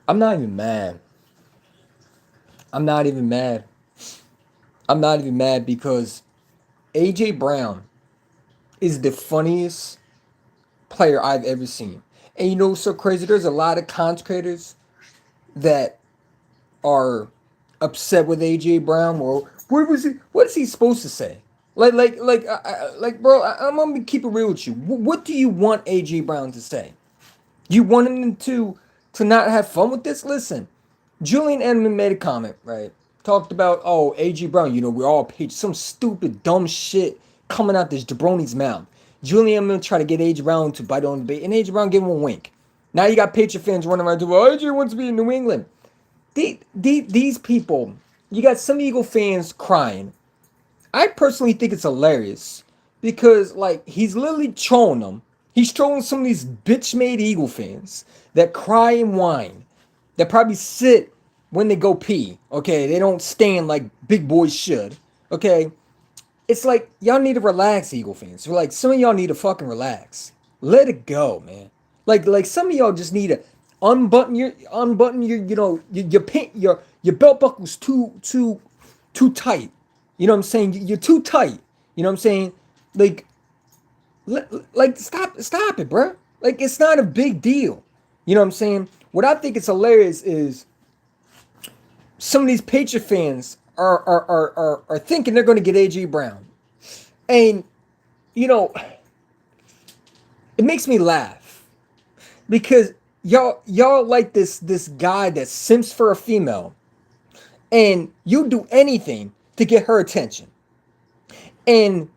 I'm not even mad. I'm not even mad. I'm not even mad because AJ Brown is the funniest player I've ever seen. And you know what's so crazy? There's a lot of content creators that are upset with AJ Brown. Well, what was he? What is he supposed to say? Bro. I'm gonna keep it real with you. What do you want AJ Brown to say? You want him to not have fun with this? Listen, Julian Edelman made a comment, right? Talked about, oh, AJ Brown, we're all paid some stupid, dumb shit coming out this jabroni's mouth. Julian Edelman tried to get AJ Brown to bite on the bait, and AJ Brown gave him a wink. Now you got Patriot fans running around to, well, AJ wants to be in New England. These people, you got some Eagle fans crying. I personally think it's hilarious because, like, he's literally trolling them. He's trolling some of these bitch-made Eagle fans that cry and whine, that probably sit when they go pee. Okay, they don't stand like big boys should. Okay, it's like y'all need to relax, Eagle fans. Like some of y'all need to fucking relax. Let it go, man. Like some of y'all just need to unbutton your your belt buckle's too tight. You know what I'm saying? You're too tight. You know what I'm saying? Like stop it, bro. Like it's not a big deal. You know what I'm saying? What I think is hilarious is some of these Patriot fans are thinking they're going to get AJ Brown, and you know it makes me laugh because y'all like this guy that simps for a female, and you do anything to get her attention, and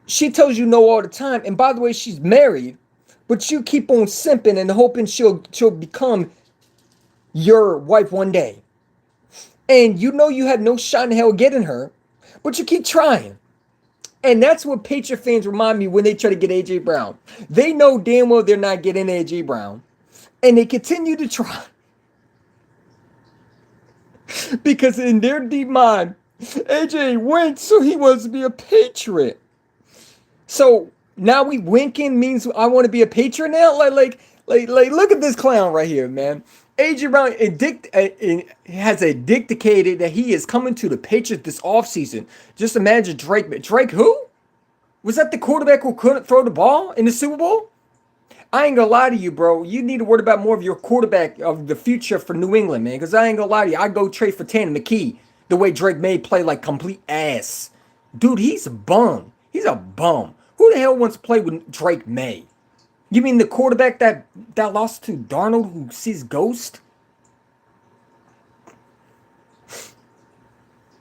she tells you no all the time. And by the way, she's married, but you keep on simping and hoping she'll become your wife one day. And you know you have no shot in hell getting her, but you keep trying. And that's what Patriot fans remind me when they try to get AJ Brown. They know damn well they're not getting AJ Brown, and they continue to try because in their deep mind, AJ went so he wants to be a Patriot. So now we winking means I want to be a Patriot now. Look at this clown right here, man. AJ Brown has indicated that he is coming to the Patriots this offseason. Just imagine Drake. Drake who? Was that the quarterback who couldn't throw the ball in the Super Bowl? I ain't gonna lie to you, bro. You need to worry about more of your quarterback of the future for New England, man. Because I ain't gonna lie to you. I go trade for Tanner McKee the way Drake May play like complete ass. Dude, he's a bum. He's a bum. Who the hell wants to play with Drake May? You mean the quarterback that lost to Darnold who sees ghost?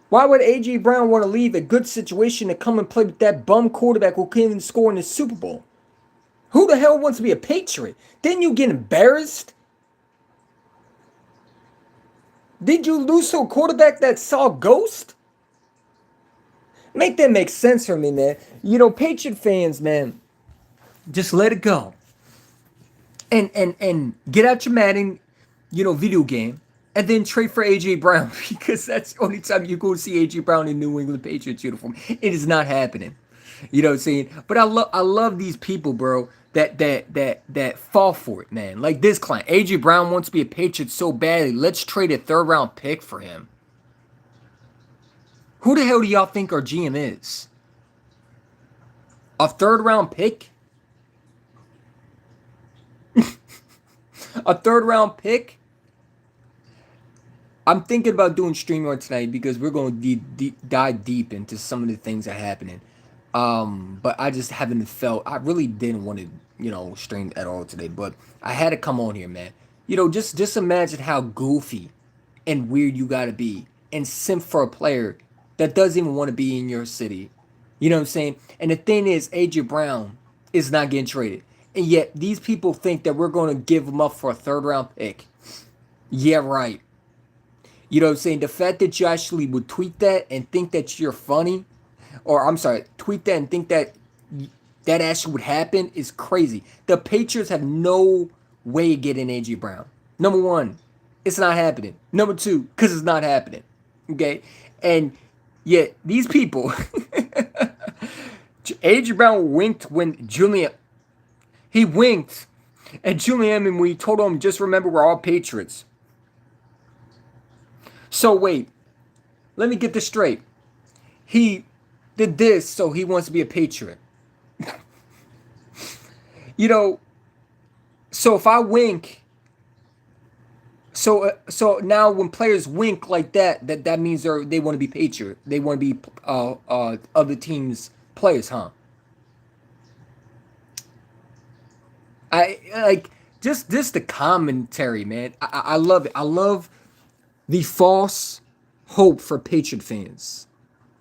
Why would AJ Brown want to leave a good situation to come and play with that bum quarterback who couldn't even score in the Super Bowl? Who the hell wants to be a Patriot? Didn't you get embarrassed? Did you lose to a quarterback that saw ghost? Make that make sense for me, man. Patriot fans, man, just let it go. And get out your Madden, video game, and then trade for AJ Brown because that's the only time you go see AJ Brown in New England Patriots uniform. It is not happening. You know what I'm saying? But I love these people, bro, that fall for it, man. Like this client. AJ Brown wants to be a Patriot so badly. Let's trade a third round pick for him. Who the hell do y'all think our GM is? A third round pick? A third round pick? I'm thinking about doing StreamYard tonight because we're going to dive deep into some of the things that are happening. But I just haven't felt. I really didn't want to, stream at all today. But I had to come on here, man. Just imagine how goofy and weird you got to be and simp for a player that doesn't even want to be in your city. You know what I'm saying? And the thing is, AJ Brown is not getting traded, and yet these people think that we're going to give him up for a third round pick. Yeah, right. You know what I'm saying? The fact that you actually would tweet that and think that you're funny, or I'm sorry, tweet that and think that actually would happen is crazy. The Patriots have no way of getting AJ Brown. Number one, it's not happening. Number two, because it's not happening. Okay? And yet, these people, AJ Brown winked when Julian, he winked And Julian Edelman, we told him, just remember, we're all Patriots. So wait, let me get this straight. He did this so he wants to be a Patriot. You know, so if I wink, so now when players wink like that, that means they want to be Patriot. They want to be other teams' players, huh? I like just this the commentary, man. I love it. I love the false hope for Patriot fans.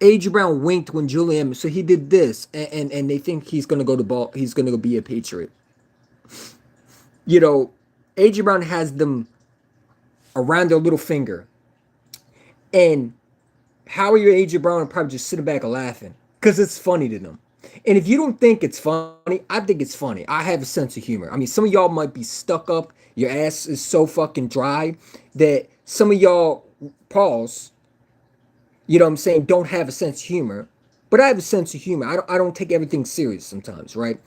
A.J. Brown winked when Julian, so he did this, and they think he's gonna go to ball. He's gonna go be a Patriot. You know, A.J. Brown has them around their little finger, and Howie or A.J. Brown are probably just sitting back and laughing because it's funny to them. And if you don't think it's funny, I think it's funny. I have a sense of humor. I mean, some of y'all might be stuck up. Your ass is so fucking dry that some of y'all, pause, you know what I'm saying, don't have a sense of humor. But I have a sense of humor. I don't take everything serious sometimes, right?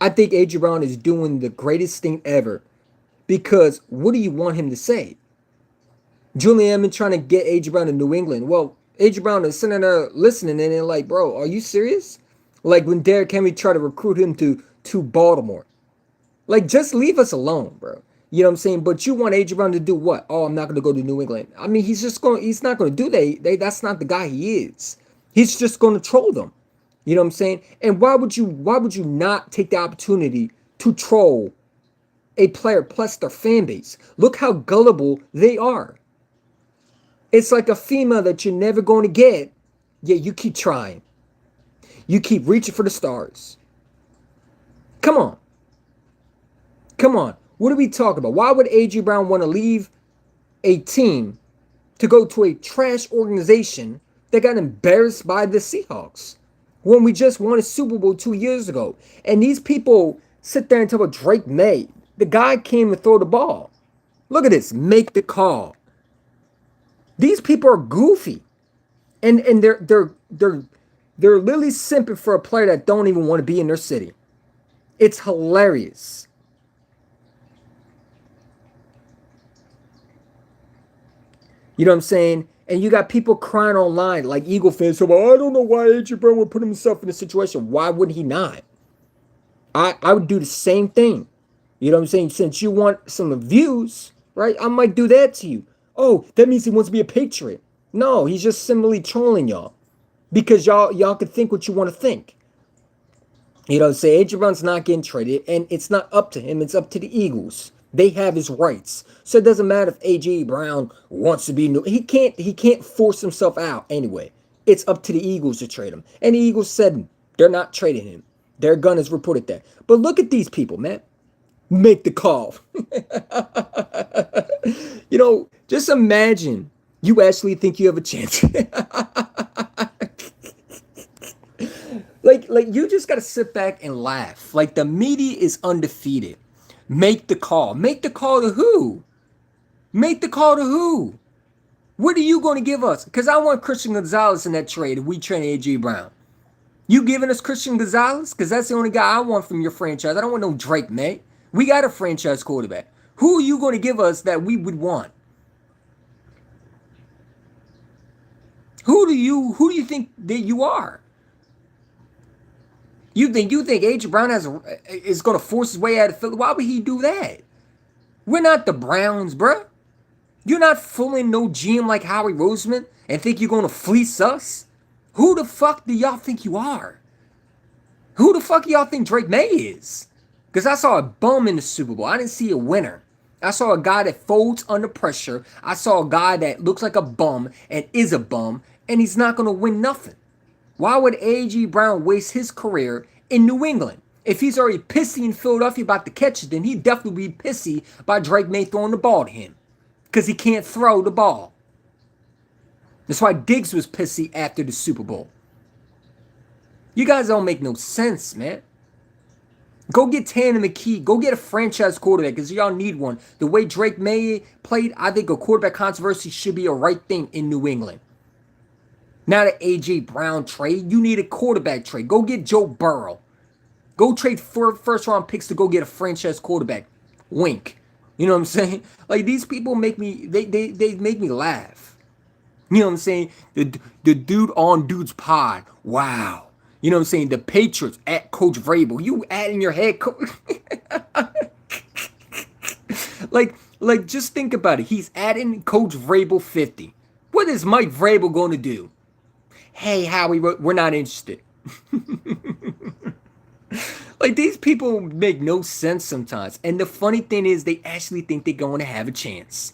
I think A.J. Brown is doing the greatest thing ever because what do you want him to say? Julian Edelman trying to get A.J. Brown to New England. Well, A.J. Brown is sitting there listening and they're like, bro, are you serious? Like when Derrick Henry tried to recruit him to Baltimore. Like, just leave us alone, bro. You know what I'm saying? But you want A.J. Brown to do what? Oh, I'm not going to go to New England. I mean, he's not going to do that. That's not the guy he is. He's just going to troll them. You know what I'm saying? And why would you not take the opportunity to troll a player plus their fan base? Look how gullible they are. It's like a female that you're never going to get, yet you keep trying. You keep reaching for the stars. Come on. Come on. What are we talking about? Why would A.J. Brown want to leave a team to go to a trash organization that got embarrassed by the Seahawks when we just won a Super Bowl 2 years ago? And these people sit there and talk about Drake May. The guy came to throw the ball. Look at this. Make the call. These people are goofy. And they're literally simping for a player that don't even want to be in their city. It's hilarious. You know what I'm saying? And you got people crying online like Eagle fans. So, well, I don't know why A.J. Brown would put himself in a situation. Why would he not? I would do the same thing. You know what I'm saying? Since you want some views, right? I might do that to you. Oh, that means he wants to be a Patriot. No, he's just simply trolling y'all. Because y'all can think what you want to think. You know, say A.J. Brown's not getting traded, and it's not up to him. It's up to the Eagles. They have his rights, so it doesn't matter if A.J. Brown wants to be new. He can't force himself out anyway. It's up to the Eagles to trade him, and the Eagles said they're not trading him. Their gun has reported that. But look at these people, man. Make the call. You know, just imagine you actually think you have a chance. Like you just gotta sit back and laugh. Like the media is undefeated. Make the call. Make the call to who? Make the call to who? What are you going to give us? Because I want Christian Gonzalez in that trade if we trade A.J. Brown. You giving us Christian Gonzalez? Because that's the only guy I want from your franchise. I don't want no Drake, mate. We got a franchise quarterback. Who are you going to give us that we would want? Who do you think that you are? You think A.J. Brown is going to force his way out of Philly? Why would he do that? We're not the Browns, bruh. You're not fooling no GM like Howie Roseman and think you're going to fleece us? Who the fuck do y'all think you are? Who the fuck y'all think Drake May is? Because I saw a bum in the Super Bowl. I didn't see a winner. I saw a guy that folds under pressure. I saw a guy that looks like a bum and is a bum, and he's not going to win nothing. Why would A.J. Brown waste his career in New England? If he's already pissy in Philadelphia about to catch it, then he'd definitely be pissy by Drake May throwing the ball to him. Because he can't throw the ball. That's why Diggs was pissy after the Super Bowl. You guys don't make no sense, man. Go get Tanner McKee. Go get a franchise quarterback because y'all need one. The way Drake May played, I think a quarterback controversy should be a right thing in New England. Not an A.J. Brown trade. You need a quarterback trade. Go get Joe Burrow. Go trade first round picks to go get a franchise quarterback. Wink. You know what I'm saying? Like these people make me they make me laugh. You know what I'm saying? The dude on Dude's Pod. Wow. You know what I'm saying? The Patriots at Coach Vrabel. You add in your head, like just think about it. He's adding Coach Vrabel 50. What is Mike Vrabel going to do? Hey, Howie, we're not interested. Like these people make no sense sometimes. And the funny thing is they actually think they're going to have a chance.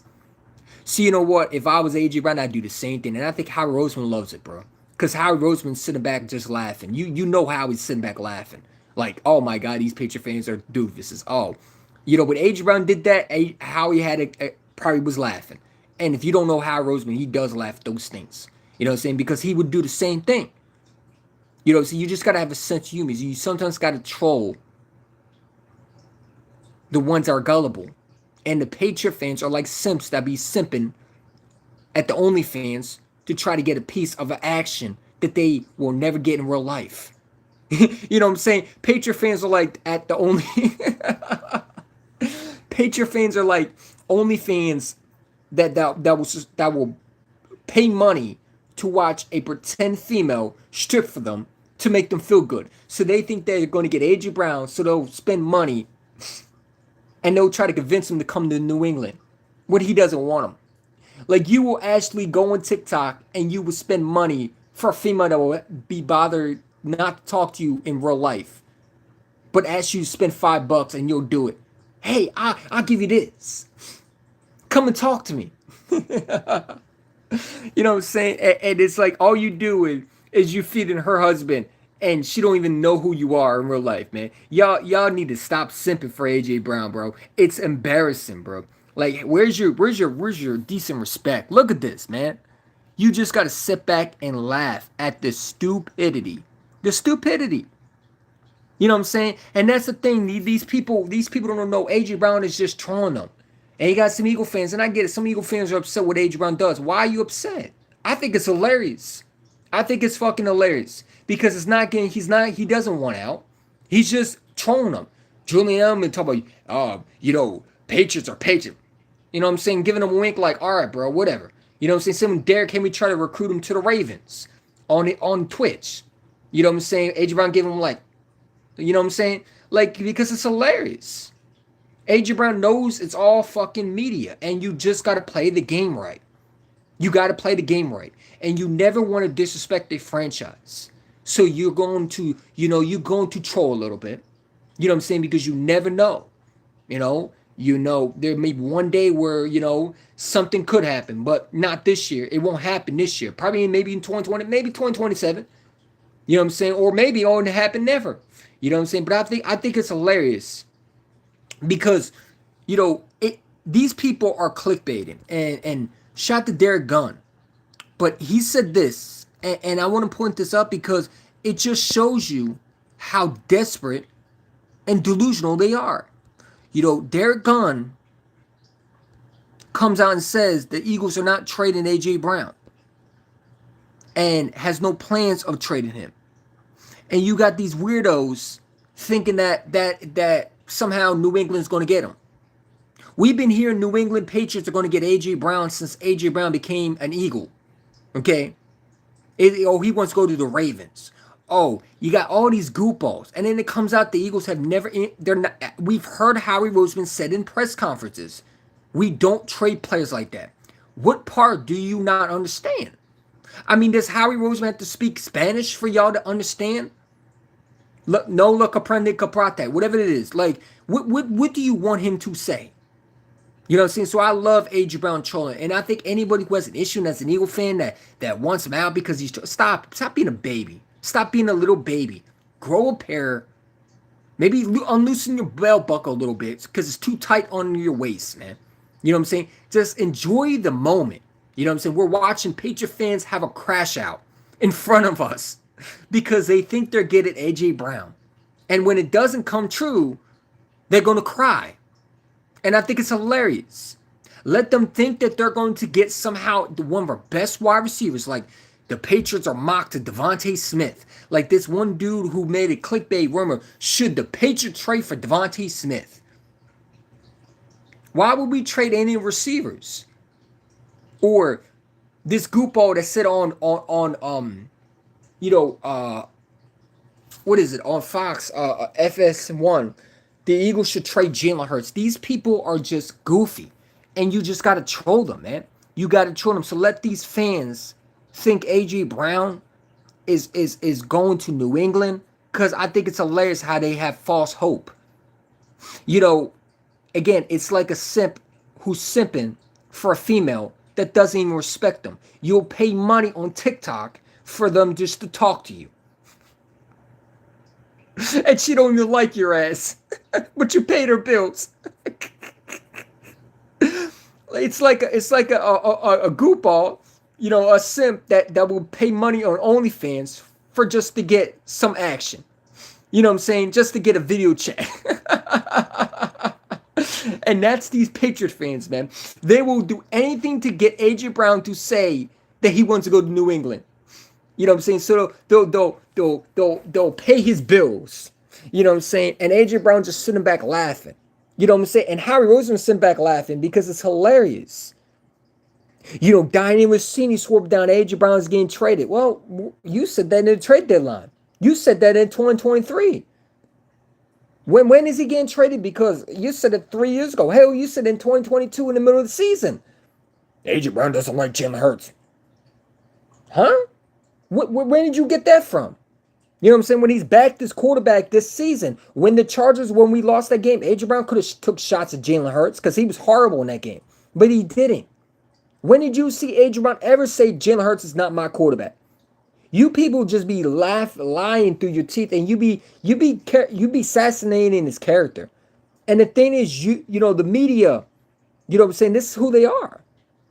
So you know what? If I was AJ Brown, I'd do the same thing. And I think Howie Roseman loves it, bro. Because Howie Roseman's sitting back just laughing. You know how he's sitting back laughing. Like, oh my God, these Patriot fans are doofuses. Oh. You know, when AJ Brown did that, Howie probably was laughing. And if you don't know Howie Roseman, he does laugh at those things. You know what I'm saying? Because he would do the same thing. You know, so you just gotta have a sense of humor. You sometimes gotta troll the ones that are gullible. And the Patriot fans are like simps that be simping at the OnlyFans to try to get a piece of an action that they will never get in real life. You know what I'm saying? Patriot fans are like at the only Patriot fans are like OnlyFans that will pay money to watch a pretend female strip for them to make them feel good. So they think they're going to get AJ Brown, so they'll spend money and they'll try to convince him to come to New England when he doesn't want him. Like you will actually go on TikTok and you will spend money for a female that will be bothered not to talk to you in real life, but ask you to spend $5 and you'll do it. Hey, I'll give you this. Come and talk to me. You know what I'm saying? And it's like all you do is you feeding her husband, and she don't even know who you are in real life, man. Y'all need to stop simping for AJ Brown, bro. It's embarrassing, bro. Like, where's your decent respect? Look at this, man. You just gotta sit back and laugh at the stupidity. The stupidity. You know what I'm saying? And that's the thing. These people don't know AJ Brown is just trolling them. And you got some Eagle fans, and I get it. Some Eagle fans are upset what AJ Brown does. Why are you upset? I think it's hilarious. I think it's fucking hilarious. Because he doesn't want out. He's just trolling them. Julian Edelman talk about, Patriots are Patriots. You know what I'm saying? Giving them a wink like, all right, bro, whatever. You know what I'm saying? Someone Derrick Henry try to recruit him to the Ravens on Twitch. You know what I'm saying? AJ Brown gave him like, you know what I'm saying? Like, because it's hilarious. AJ Brown knows it's all fucking media, and you just got to play the game right. You got to play the game right. And you never want to disrespect a franchise. So you're going to troll a little bit. You know what I'm saying? Because you never know. You know, there may be one day where, something could happen, but not this year. It won't happen this year. Maybe in 2020, maybe 2027. You know what I'm saying? Or maybe it won't happen never. You know what I'm saying? But I think it's hilarious because, these people are clickbaiting and shot to Derek Gunn. But he said this, and I want to point this up because it just shows you how desperate and delusional they are. Derek Gunn comes out and says the Eagles are not trading AJ Brown and has no plans of trading him. And you got these weirdos thinking that somehow New England's going to get him. We've been hearing New England Patriots are going to get AJ Brown since AJ Brown became an Eagle. Okay? He wants to go to the Ravens. Oh, you got all these goofballs. And then it comes out the Eagles have never, we've heard Howie Roseman said in press conferences, we don't trade players like that. What part do you not understand? I mean, does Howie Roseman have to speak Spanish for y'all to understand? No lo comprende caprate, whatever it is. Like, what do you want him to say? You know what I'm saying? So I love AJ Brown trolling. And I think anybody who has an issue and that's an Eagle fan that wants him out because he's... Stop being a baby. Stop being a little baby. Grow a pair. Maybe unloosen your belt buckle a little bit because it's too tight on your waist, man. You know what I'm saying? Just enjoy the moment. You know what I'm saying? We're watching Patriot fans have a crash out in front of us because they think they're getting AJ Brown. And when it doesn't come true, they're going to cry. And I think it's hilarious. Let them think that they're going to get somehow one of our best wide receivers. Like the Patriots are mocked to Devontae Smith. Like this one dude who made a clickbait rumor. Should the Patriots trade for Devontae Smith? Why would we trade any receivers? Or this goofball that said on you know what is it on Fox FS1, the Eagles should trade Jalen Hurts. These people are just goofy, and you just gotta troll them, man. You gotta troll them. So let these fans think AJ Brown is going to New England, because I think it's hilarious how they have false hope. You know, again, it's like a simp who's simping for a female that doesn't even respect them. You'll pay money on TikTok for them just to talk to you. And she don't even like your ass, but you paid her bills. It's like a goofball, you know, a simp that will pay money on OnlyFans for just to get some action. You know what I'm saying? Just to get a video chat. And that's these Patriot fans, man. They will do anything to get AJ Brown to say that he wants to go to New England. You know what I'm saying? So they'll pay his bills. You know what I'm saying? And AJ Brown just sitting back laughing. You know what I'm saying? And Harry Roseman sitting back laughing because it's hilarious. You know, Diane Rossini swore down AJ Brown's getting traded. Well, you said that in the trade deadline. You said that in 2023. When is he getting traded? Because you said it 3 years ago. Hell, you said in 2022 in the middle of the season. AJ Brown doesn't like Jalen Hurts. Huh? Where did you get that from? You know what I'm saying? When he's back this quarterback this season, when we lost that game, AJ Brown could have took shots at Jalen Hurts because he was horrible in that game. But he didn't. When did you see AJ Brown ever say Jalen Hurts is not my quarterback? You people just be lying through your teeth, and you be assassinating his character. And the thing is, you know, the media, you know what I'm saying, this is who they are.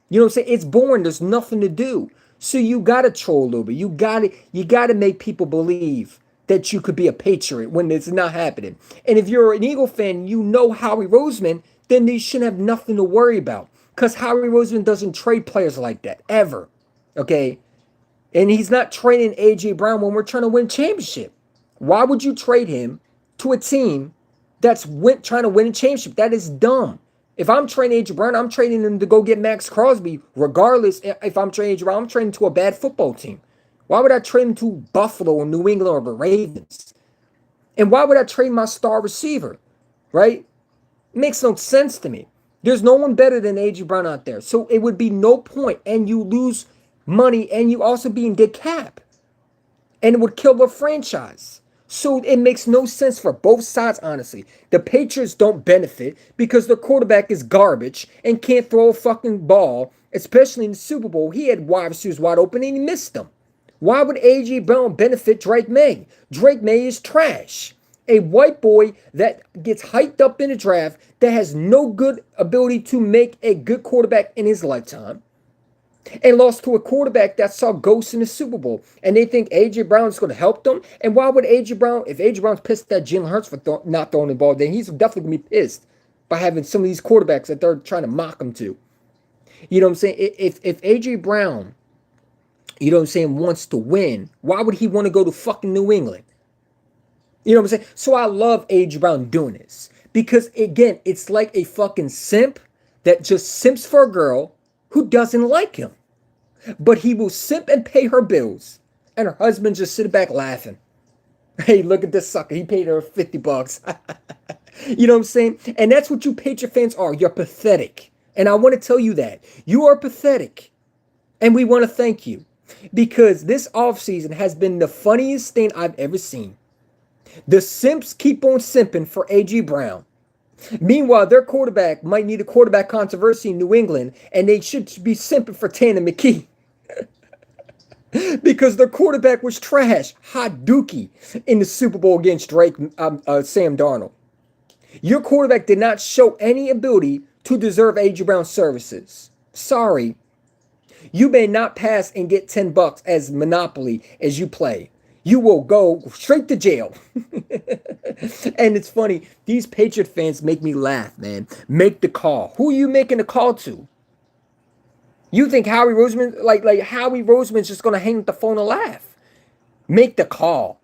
You know what I'm saying? It's boring. There's nothing to do. So you gotta troll a little bit. You gotta make people believe that you could be a Patriot when it's not happening. And if you're an Eagle fan, you know Howie Roseman, then they shouldn't have nothing to worry about. Because Howie Roseman doesn't trade players like that, ever. Okay? And he's not trading A.J. Brown when we're trying to win a championship. Why would you trade him to a team that's trying to win a championship? That is dumb. If I'm trading A.J. Brown, I'm trading him to go get Max Crosby. Regardless, if I'm trading A.J. Brown, I'm trading to a bad football team. Why would I trade him to Buffalo or New England or the Ravens? And why would I trade my star receiver? Right? It makes no sense to me. There's no one better than A.J. Brown out there. So it would be no point, and you lose money, and you also be in dead cap. And it would kill the franchise. So it makes no sense for both sides, honestly. The Patriots don't benefit because their quarterback is garbage and can't throw a fucking ball, especially in the Super Bowl. He had wide receivers wide open and he missed them. Why would A.J. Brown benefit Drake May? Drake May is trash. A white boy that gets hyped up in the draft that has no good ability to make a good quarterback in his lifetime, and lost to a quarterback that saw ghosts in the Super Bowl. And they think A.J. Brown is going to help them. And why would A.J. Brown, if A.J. Brown's pissed at Jalen Hurts for not throwing the ball, then he's definitely going to be pissed by having some of these quarterbacks that they're trying to mock him to. You know what I'm saying? If A.J. Brown, you know what I'm saying, wants to win, why would he want to go to fucking New England? You know what I'm saying? So I love A.J. Brown doing this. Because, again, it's like a fucking simp that just simps for a girl who doesn't like him. But he will simp and pay her bills. And her husband just sitting back laughing. Hey, look at this sucker. He paid her $50. You know what I'm saying? And that's what you Patriot fans are. You're pathetic. And I want to tell you that. You are pathetic. And we want to thank you. Because this offseason has been the funniest thing I've ever seen. The simps keep on simping for A.J. Brown. Meanwhile, their quarterback might need a quarterback controversy in New England, and they should be simping for Tanner McKee. Because their quarterback was trash, hot dookie, in the Super Bowl against Sam Darnold. Your quarterback did not show any ability to deserve A.J. Brown's services. Sorry. You may not pass and get $10 as Monopoly as you play. You will go straight to jail. And it's funny. These Patriot fans make me laugh, man. Make the call. Who are you making the call to? You think Howie Roseman, like Howie Roseman's just going to hang up the phone and laugh? Make the call.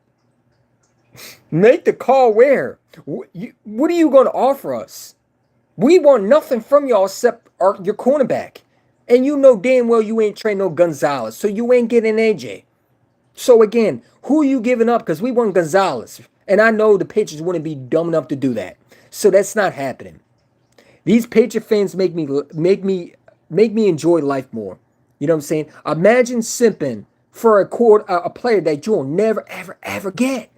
Make the call where? What are you going to offer us? We want nothing from y'all except your cornerback. And you know damn well you ain't trading no Gonzalez, so you ain't getting AJ. So again, who are you giving up? Because we want Gonzalez. And I know the Patriots wouldn't be dumb enough to do that. So that's not happening. These Patriot fans make me enjoy life more. You know what I'm saying? Imagine simping for a player that you'll never ever ever get.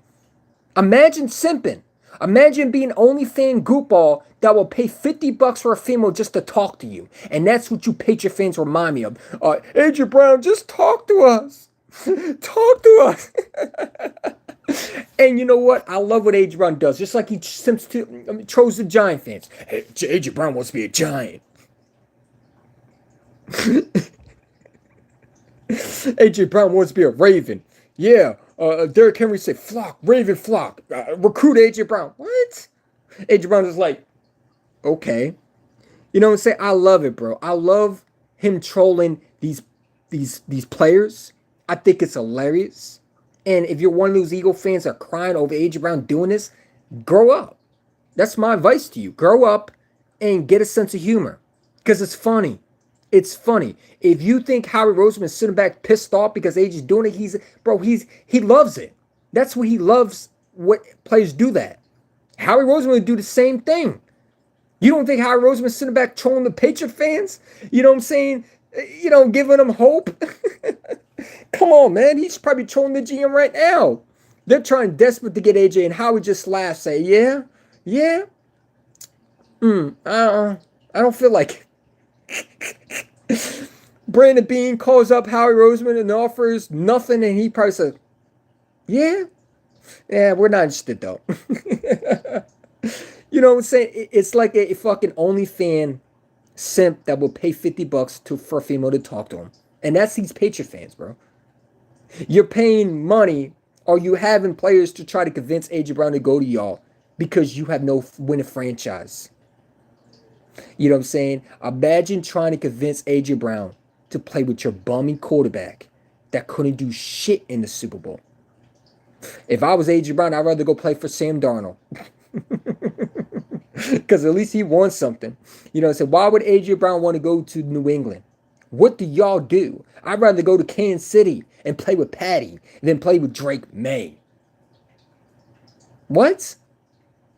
Imagine simping. Imagine being only fan goopball that will pay $50 for a female just to talk to you. And that's what you Patriot fans remind me of. AJ Brown, just talk to us. Talk to us. And you know what? I love what AJ Brown does. Just like he simps to, trolls the Giant fans. Hey, AJ Brown wants to be a Giant. AJ Brown wants to be a Raven. Yeah. Derrick Henry said, flock, Raven flock. Recruit AJ Brown. What? AJ Brown is like, okay. You know what I'm saying? I love it, bro. I love him trolling these players. I think it's hilarious. And if you're one of those Eagle fans that are crying over AJ Brown doing this, grow up. That's my advice to you. Grow up and get a sense of humor. Because it's funny. It's funny. If you think Howie Roseman is sitting back pissed off because AJ's doing it, he loves it. That's what he loves. What players do that. Howie Roseman would do the same thing. You don't think Howie Roseman is sitting back trolling the Patriot fans? You know what I'm saying? Giving them hope. Come on, man. He's probably trolling the GM right now. They're trying desperate to get AJ, and Howie just laughs, say, yeah. I don't feel like it. Brandon Beane calls up Howie Roseman and offers nothing, and he probably says, yeah, we're not interested though. You know what I'm saying? It's like a fucking OnlyFan simp that will pay $50 for a female to talk to him, and that's these Patriot fans, bro. You're paying money, or you having players to try to convince AJ Brown to go to y'all because you have no winning franchise. You know what I'm saying? Imagine trying to convince AJ Brown to play with your bummy quarterback that couldn't do shit in the Super Bowl. If I was AJ Brown, I'd rather go play for Sam Darnold. Because at least he won something. You know what I'm saying? Why would AJ Brown want to go to New England? What do y'all do? I'd rather go to Kansas City and play with Patty than play with Drake May. What?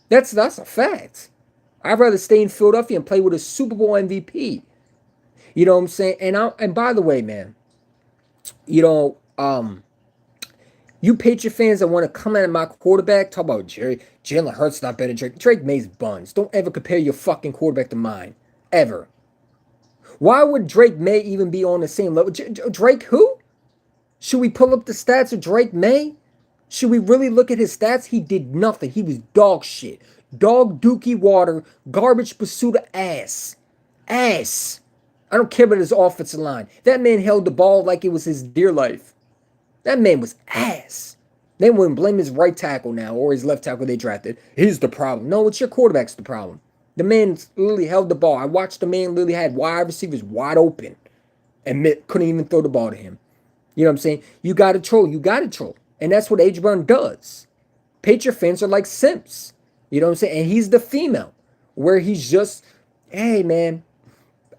That's a fact. I'd rather stay in Philadelphia and play with a Super Bowl MVP. You know what I'm saying? And by the way, man, you Patriot fans that want to come at my quarterback, talk about Jalen Hurts not better than Drake May's buns. Don't ever compare your fucking quarterback to mine. Ever. Why would Drake May even be on the same level? Drake who? Should we pull up the stats of Drake May? Should we really look at his stats? He did nothing. He was dog shit. Dog dookie water. Garbage pursuit of ass. Ass. I don't care about his offensive line. That man held the ball like it was his dear life. That man was ass. They wouldn't blame his right tackle now or his left tackle they drafted. He's the problem. No, it's your quarterback's the problem. The man literally held the ball. I watched the man literally had wide receivers wide open and couldn't even throw the ball to him. You know what I'm saying? You got to troll. You got to troll. And that's what AJ Brown does. Patriot fans are like simps. You know what I'm saying? And he's the female where he's just, hey, man,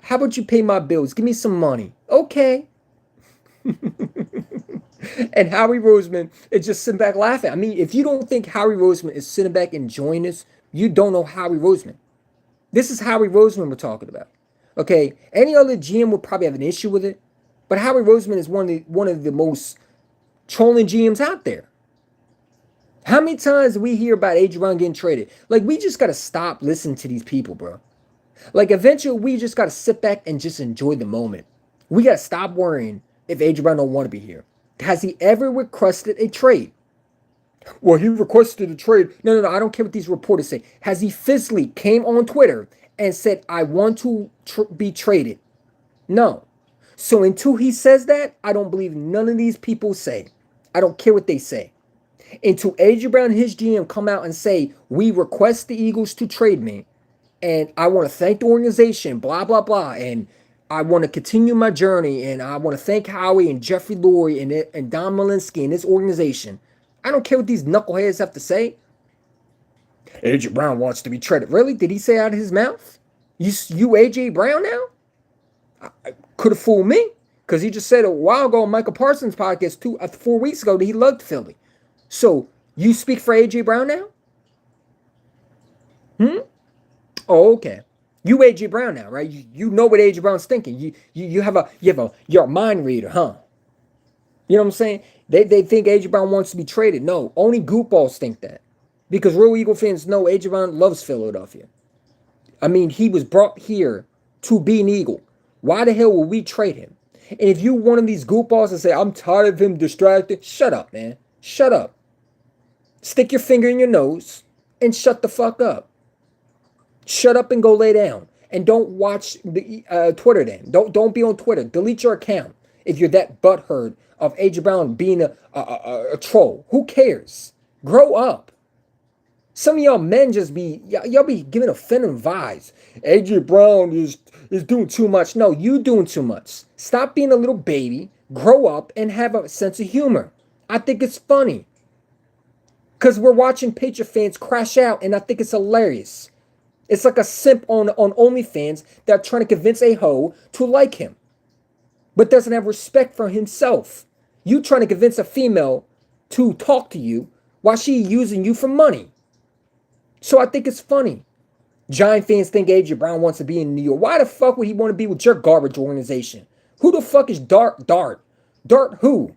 how about you pay my bills? Give me some money. Okay. And Howie Roseman is just sitting back laughing. I mean, if you don't think Howie Roseman is sitting back enjoying this, you don't know Howie Roseman. This is Howie Roseman we're talking about. Okay, any other GM would probably have an issue with it, but Howie Roseman is one of the most trolling GMs out there. How many times do we hear about AJ Brown getting traded? Like, we just got to stop listening to these people, bro. Like, eventually, we just got to sit back and just enjoy the moment. We got to stop worrying if AJ Brown don't want to be here. Has he ever requested a trade? Well, he requested a trade. No, I don't care what these reporters say. Has he physically came on Twitter and said, I want to be traded? No. So until he says that, I don't believe none of these people say. I don't care what they say. Until AJ Brown and his GM come out and say, we request the Eagles to trade me, and I want to thank the organization, blah, blah, blah, and I want to continue my journey, and I want to thank Howie and Jeffrey Lurie and Don Malinsky and this organization. I don't care what these knuckleheads have to say. AJ Brown wants to be traded. Really? Did he say out of his mouth? You AJ Brown now? Could have fooled me because he just said a while ago on Michael Parsons' podcast 4 weeks ago that he loved Philly. So you speak for AJ Brown now? Oh, okay. You AJ Brown now, right? You know what AJ Brown's thinking. You're a mind reader, huh? You know what I'm saying? They think AJ Brown wants to be traded. No, only goofballs think that. Because real Eagle fans know AJ Brown loves Philadelphia. I mean, he was brought here to be an Eagle. Why the hell would we trade him? And if you one of these goofballs that say, I'm tired of him distracted, shut up, man. Shut up. Stick your finger in your nose and shut the fuck up. Shut up and go lay down. And don't watch the Twitter then. Don't be on Twitter. Delete your account if you're that butthurt of AJ Brown being a troll. Who cares? Grow up. Some of y'all men just y'all be giving offending vibes. AJ Brown is doing too much. No, you doing too much. Stop being a little baby. Grow up and have a sense of humor. I think it's funny. Because we're watching Patriot fans crash out, and I think it's hilarious. It's like a simp on OnlyFans that are trying to convince a hoe to like him, but doesn't have respect for himself. You trying to convince a female to talk to you while she using you for money. So I think it's funny. Giant fans think AJ Brown wants to be in New York. Why the fuck would he want to be with your garbage organization? Who the fuck is Dart? Dart who?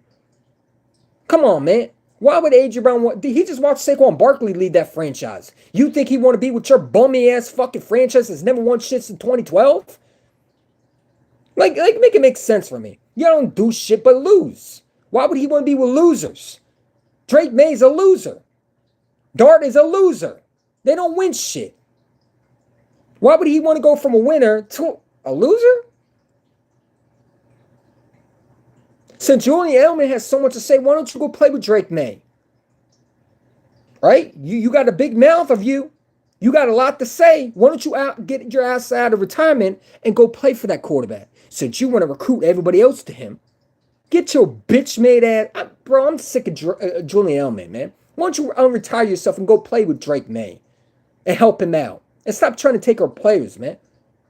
Come on, man. Why would AJ Brown want... He just watched Saquon Barkley lead that franchise. You think he want to be with your bummy ass fucking franchise that's never won shit since 2012? Like make it make sense for me. You don't do shit but lose. Why would he want to be with losers? Drake May's a loser. Dart is a loser. They don't win shit. Why would he want to go from a winner to a loser? Since Julian Edelman has so much to say, why don't you go play with Drake May? Right? You got a big mouth of you. You got a lot to say. Why don't you get your ass out of retirement and go play for that quarterback? Since you want to recruit everybody else to him. Get your bitch-made ass... Bro, I'm sick of Julian Edelman, man. Why don't you unretire yourself and go play with Drake May and help him out? And stop trying to take our players, man.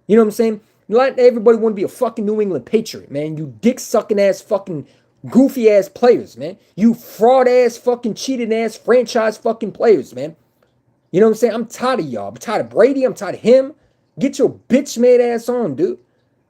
You know what I'm saying? Let everybody want to be a fucking New England Patriot, man. You dick-sucking ass fucking goofy ass players, man. You fraud ass fucking cheating ass franchise fucking players, man. You know what I'm saying? I'm tired of y'all. I'm tired of Brady. I'm tired of him. Get your bitch-made ass on, dude.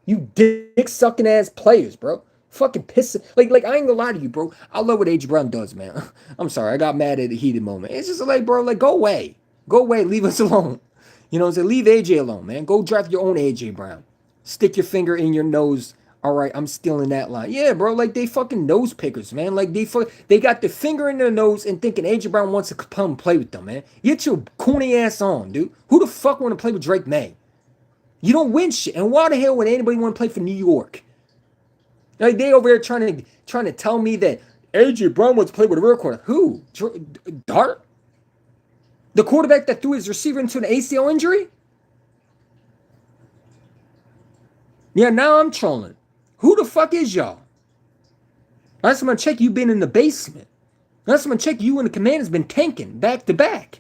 You dick-sucking ass players, bro. Fucking pissing. Like I ain't gonna lie to you, bro. I love what AJ Brown does, man. I'm sorry. I got mad at a heated moment. It's just like, bro, like, go away. Go away. Leave us alone. You know what I'm saying? Leave AJ alone, man. Go draft your own AJ Brown. Stick your finger in your nose. All right, I'm stealing that line. Yeah, bro, like they fucking nose pickers, man. Like they got the finger in their nose and thinking AJ Brown wants to come play with them, man. Get your corny ass on, dude. Who the fuck want to play with Drake May? You don't win shit. And why the hell would anybody want to play for New York? Like they over here trying to tell me that AJ Brown wants to play with a real quarterback. Who? Dart? The quarterback that threw his receiver into an ACL injury? Yeah, now I'm trolling. Who the fuck is y'all? Last time I checked, you been in the basement. Last time I checked, you and the Commanders been tanking back to back.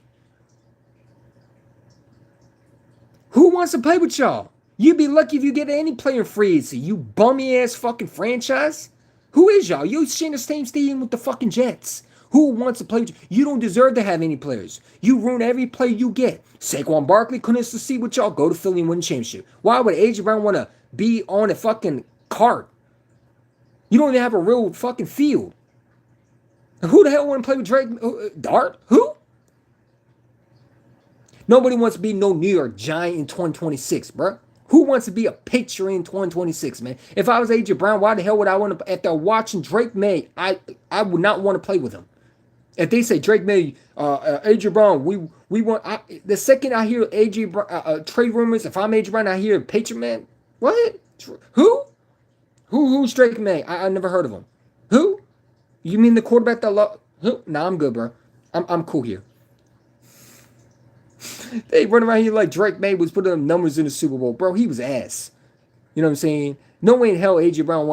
Who wants to play with y'all? You'd be lucky if you get any player free agency. You bummy ass fucking franchise. Who is y'all? You share the same stadium with the fucking Jets. Who wants to play with you? You don't deserve to have any players. You ruin every player you get. Saquon Barkley couldn't succeed with y'all. Go to Philly and win a championship. Why would AJ Brown want to be on a fucking cart? You don't even have a real fucking field. Who the hell want to play with Drake? Dart? Who? Nobody wants to be no New York Giant in 2026, bro. Who wants to be a Patriot in 2026, man? If I was AJ Brown, why the hell would I want to? After watching Drake May, I would not want to play with him. If they say Drake May, AJ Brown, we want. The second I hear AJ Brown, trade rumors, if I'm AJ Brown, I hear Patriot man. What? Who? Who's Drake May? I never heard of him. Who? You mean the quarterback that who? Nah, I'm good, bro. I'm cool here. They run around here like Drake May was putting up numbers in the Super Bowl. Bro, he was ass. You know what I'm saying? No way in hell AJ Brown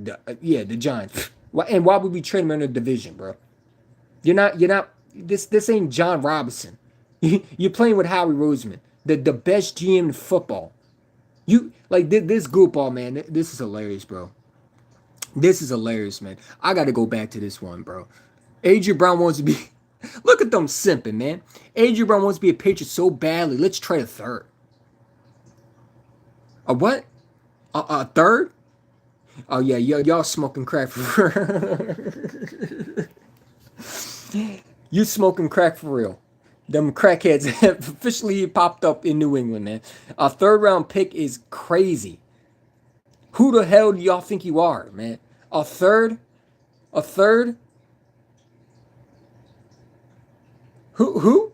the Giants. And why would we trade him in a division, bro? You're not this ain't John Robinson. You're playing with Howie Roseman, the best GM in football. You like this group ball, man. This is hilarious, bro. This is hilarious, man. I got to go back to this one, bro. AJ Brown wants to be. Look at them simping, man. AJ Brown wants to be a Patriot so badly. Let's trade a third. A what? A third? Oh yeah, y'all smoking crack for you smoking crack for real. Them crackheads have officially popped up in New England, man. A third round pick is crazy. Who the hell do y'all think you are, man? A third? A third? Who?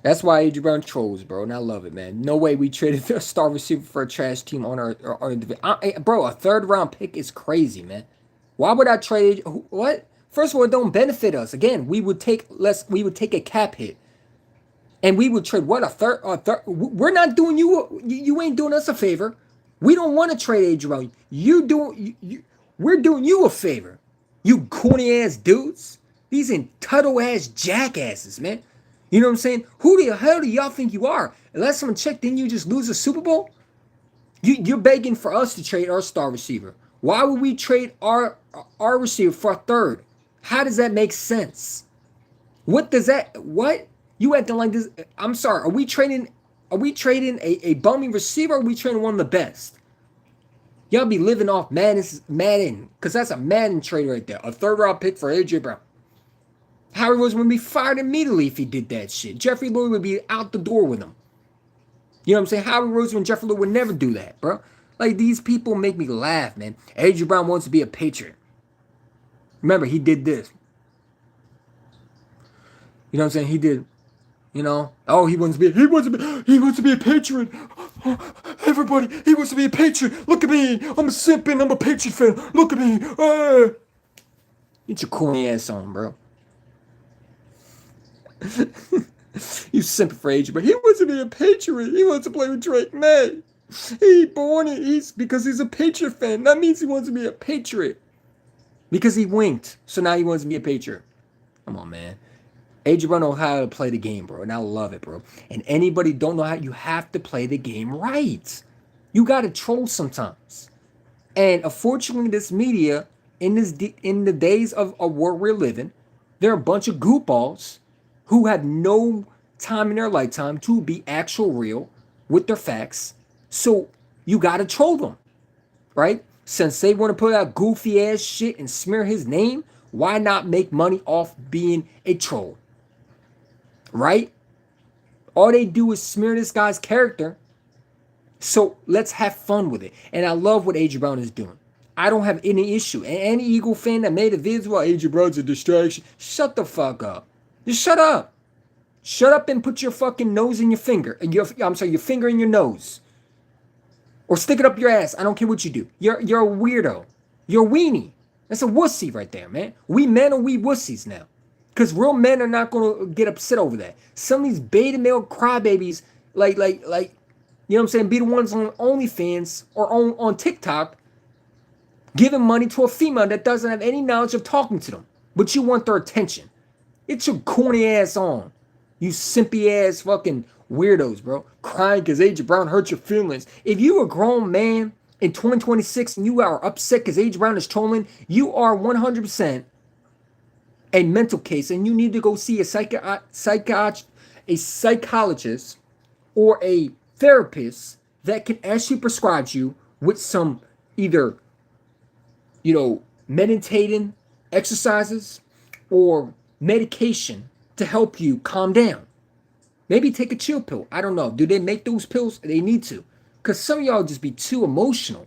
That's why AJ Brown trolls, bro, and I love it, man. No way we traded a star receiver for a trash team on our bro. A third round pick is crazy, man. Why would I trade? What? First of all, it don't benefit us. Again, we would take less. We would take a cap hit, and we would trade what a third. We're not doing you. You ain't doing us a favor. We don't want to trade AJ Brown. We're doing you a favor. You corny ass dudes. These entitled ass jackasses, man. You know what I'm saying? Who the hell do y'all think you are? Last time I checked, didn't you just lose a Super Bowl? You're begging for us to trade our star receiver. Why would we trade our receiver for a third? How does that make sense? What does that? What you acting like this? I'm sorry. Are we trading? Are we trading a bummy receiver? Or are we trading one of the best? Y'all be living off Madden, because that's a Madden trade right there. A third round pick for AJ Brown. Howie Roseman would be fired immediately if he did that shit. Jeffrey Lurie would be out the door with him. You know what I'm saying? Howie Roseman and Jeffrey Lurie would never do that, bro. Like, these people make me laugh, man. AJ Brown wants to be a Patriot. Remember, he did this. You know what I'm saying? He did, you know. Oh, he wants to be a Patriot. Everybody, he wants to be a Patriot. Look at me. I'm a simping. I'm a Patriot fan. Look at me. Get your corny ass on, bro. You simping for AJ, but he wants to be a Patriot. He wants to play with Drake May. Because he's a Patriot fan. That means he wants to be a Patriot. Because he winked. So now he wants to be a Patriot. Come on, man. AJ Brown knows how to play the game, bro. And I love it, bro. And anybody don't know how, you have to play the game right. You got to troll sometimes. And unfortunately, this media, in the days of where we're living, there are a bunch of goofballs who have no time in their lifetime to be actual real with their facts. So you got to troll them, right? Since they want to put out goofy ass shit and smear his name, why not make money off being a troll? Right? All they do is smear this guy's character. So let's have fun with it. And I love what AJ Brown is doing. I don't have any issue. And any Eagle fan that made a video, well, AJ Brown's a distraction. Shut the fuck up. Just shut up. Shut up and put your fucking nose in your finger. Your finger in your nose. Or stick it up your ass. I don't care what you do. You're a weirdo. You're a weenie. That's a wussy right there, man. We men are we wussies now. Because real men are not going to get upset over that. Some of these beta male crybabies, like, you know what I'm saying, be the ones on OnlyFans or on TikTok giving money to a female that doesn't have any knowledge of talking to them. But you want their attention. It's your corny ass on. You simpy ass fucking weirdos, bro. Crying because AJ Brown hurt your feelings. If you a grown man in 2026 and you are upset because AJ Brown is trolling, you are 100% a mental case, and you need to go see a psychologist or a therapist that can actually prescribe you with some either, you know, meditating exercises or medication to help you calm down. Maybe take a chill pill. I don't know. Do they make those pills? They need to. Because some of y'all just be too emotional.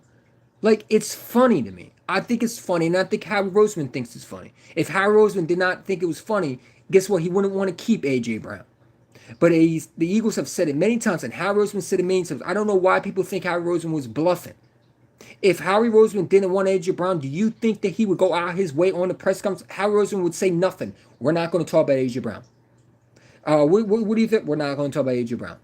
Like, it's funny to me. I think it's funny, and I think Howie Roseman thinks it's funny. If Howie Roseman did not think it was funny, guess what? He wouldn't want to keep A.J. Brown. But the Eagles have said it many times, and Howie Roseman said it many times. I don't know why people think Howie Roseman was bluffing. If Howie Roseman didn't want A.J. Brown, do you think that he would go out his way on the press conference? Howie Roseman would say nothing. We're not going to talk about A.J. Brown. What do you think? We're not going to talk about A.J. Brown.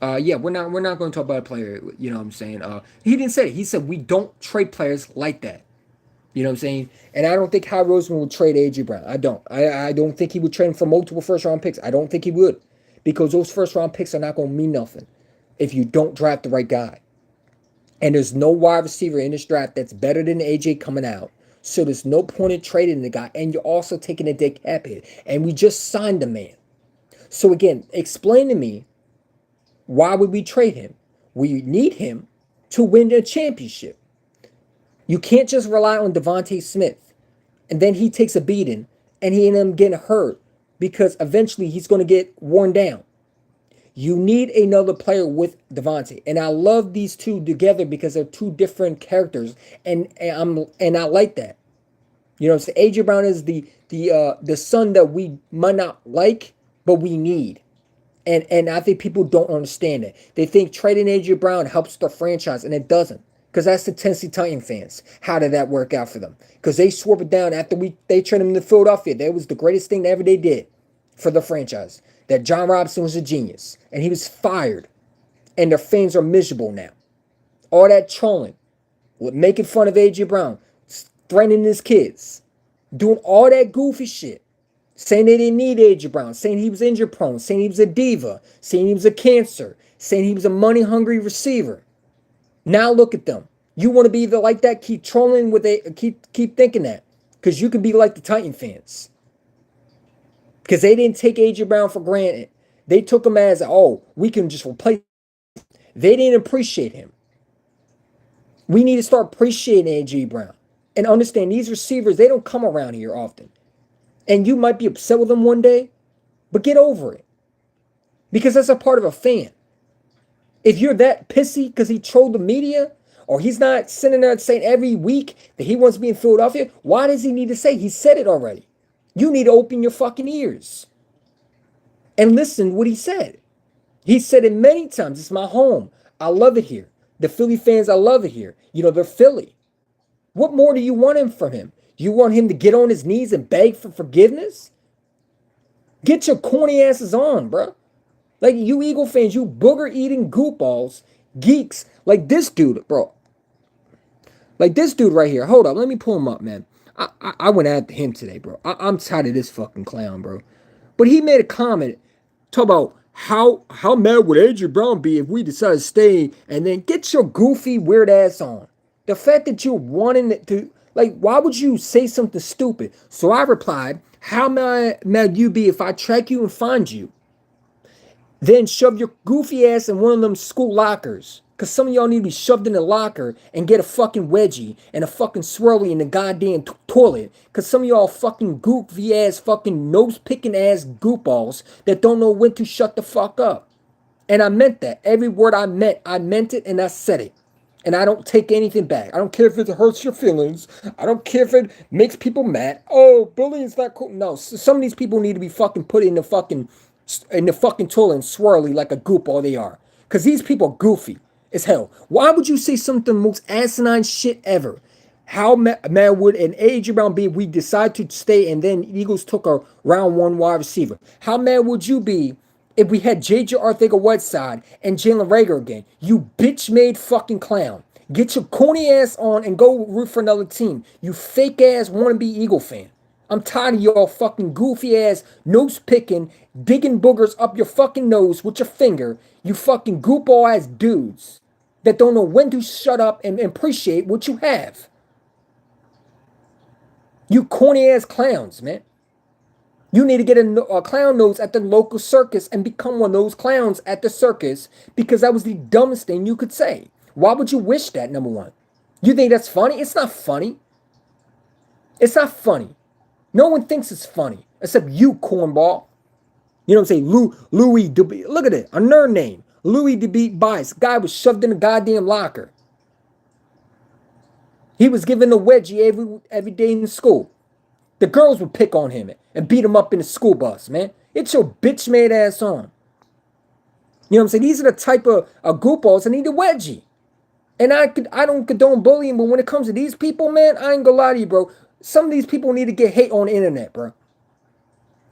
Yeah, we're not going to talk about a player. You know what I'm saying? He didn't say it. He said we don't trade players like that. You know what I'm saying? And I don't think Howie Roseman would trade A.J. Brown. I don't. I don't think he would trade him for multiple first round picks. I don't think he would, because those first round picks are not going to mean nothing if you don't draft the right guy. And there's no wide receiver in this draft that's better than AJ coming out. So there's no point in trading the guy. And you're also taking a dead cap hit. And we just signed the man. So again, explain to me, why would we trade him? We need him to win a championship. You can't just rely on Devontae Smith. And then he takes a beating and he ends up getting hurt because eventually he's going to get worn down. You need another player with Devontae. And I love these two together because they're two different characters. And I like that. You know, so AJ Brown is the son that we might not like, but we need. And I think people don't understand it. They think trading AJ Brown helps the franchise, and it doesn't. Because that's the Tennessee Titan fans. How did that work out for them? Because they swore it down after they traded him to Philadelphia. That was the greatest thing that ever they did for the franchise. That John Robinson was a genius. And he was fired. And their fans are miserable now. All that trolling. Making fun of AJ Brown. Threatening his kids. Doing all that goofy shit. Saying they didn't need AJ Brown. Saying he was injury prone. Saying he was a diva. Saying he was a cancer. Saying he was a money hungry receiver. Now look at them. You want to be either like that? Keep trolling with it. Keep thinking that. Because you can be like the Titan fans. Because they didn't take AJ Brown for granted. They took him as, oh, we can just replace him. They didn't appreciate him. We need to start appreciating AJ Brown. And understand these receivers, they don't come around here often. And you might be upset with them one day, but get over it. Because that's a part of a fan. If you're that pissy because he trolled the media, or he's not sitting there saying every week that he wants to be in Philadelphia, why does he need to say? He said it already. You need to open your fucking ears and listen to what he said. He said it many times. It's my home. I love it here. The Philly fans, I love it here. You know, they're Philly. What more do you want from him? You want him to get on his knees and beg for forgiveness? Get your corny asses on, bro. Like, you Eagle fans, you booger-eating goopballs, geeks, like this dude, bro. Like this dude right here. Hold up, let me pull him up, man. I went after him today, bro. I'm tired of this fucking clown, bro. But he made a comment, talk about how mad would AJ Brown be if we decide to stay, and then get your goofy, weird ass on. The fact that you're wanting to, like, why would you say something stupid? So I replied, how mad you be if I track you and find you? Then shove your goofy ass in one of them school lockers. Because some of y'all need to be shoved in a locker and get a fucking wedgie and a fucking swirly in the goddamn toilet. Because some of y'all fucking goofy ass, fucking nose picking ass goopballs that don't know when to shut the fuck up. And I meant that. Every word I meant it, and I said it. And I don't take anything back. I don't care if it hurts your feelings. I don't care if it makes people mad. Oh, bullying's not cool. No, some of these people need to be fucking put in the fucking toilet and swirly like a goop all they are. Because these people are goofy as hell. Why would you say something most asinine shit ever? How mad would an AJ Brown be if we decide to stay and then Eagles took a round one wide receiver? How mad would you be if we had JJ Arcega-Whiteside and Jalen Reagor again? You bitch-made fucking clown. Get your corny ass on and go root for another team. You fake ass wannabe Eagle fan. I'm tired of y'all fucking goofy ass nose picking, digging boogers up your fucking nose with your finger. You fucking goopball ass dudes that don't know when to shut up and appreciate what you have. You corny ass clowns, man. You need to get a clown nose at the local circus and become one of those clowns at the circus, because that was the dumbest thing you could say. Why would you wish that, number one? You think that's funny? It's not funny. It's not funny. No one thinks it's funny except you, cornball. You know what I'm saying? Louis DeBeat. Look at it. A nerd name. Louis DeBeat Bias. Guy was shoved in a goddamn locker. He was given a wedgie every day in school. The girls would pick on him and beat him up in the school bus, man. It's your bitch-made ass on. You know what I'm saying? These are the type of goopballs that need a wedgie. And I don't condone bullying, but when it comes to these people, man, I ain't gonna lie to you, bro. Some of these people need to get hate on the internet, bro.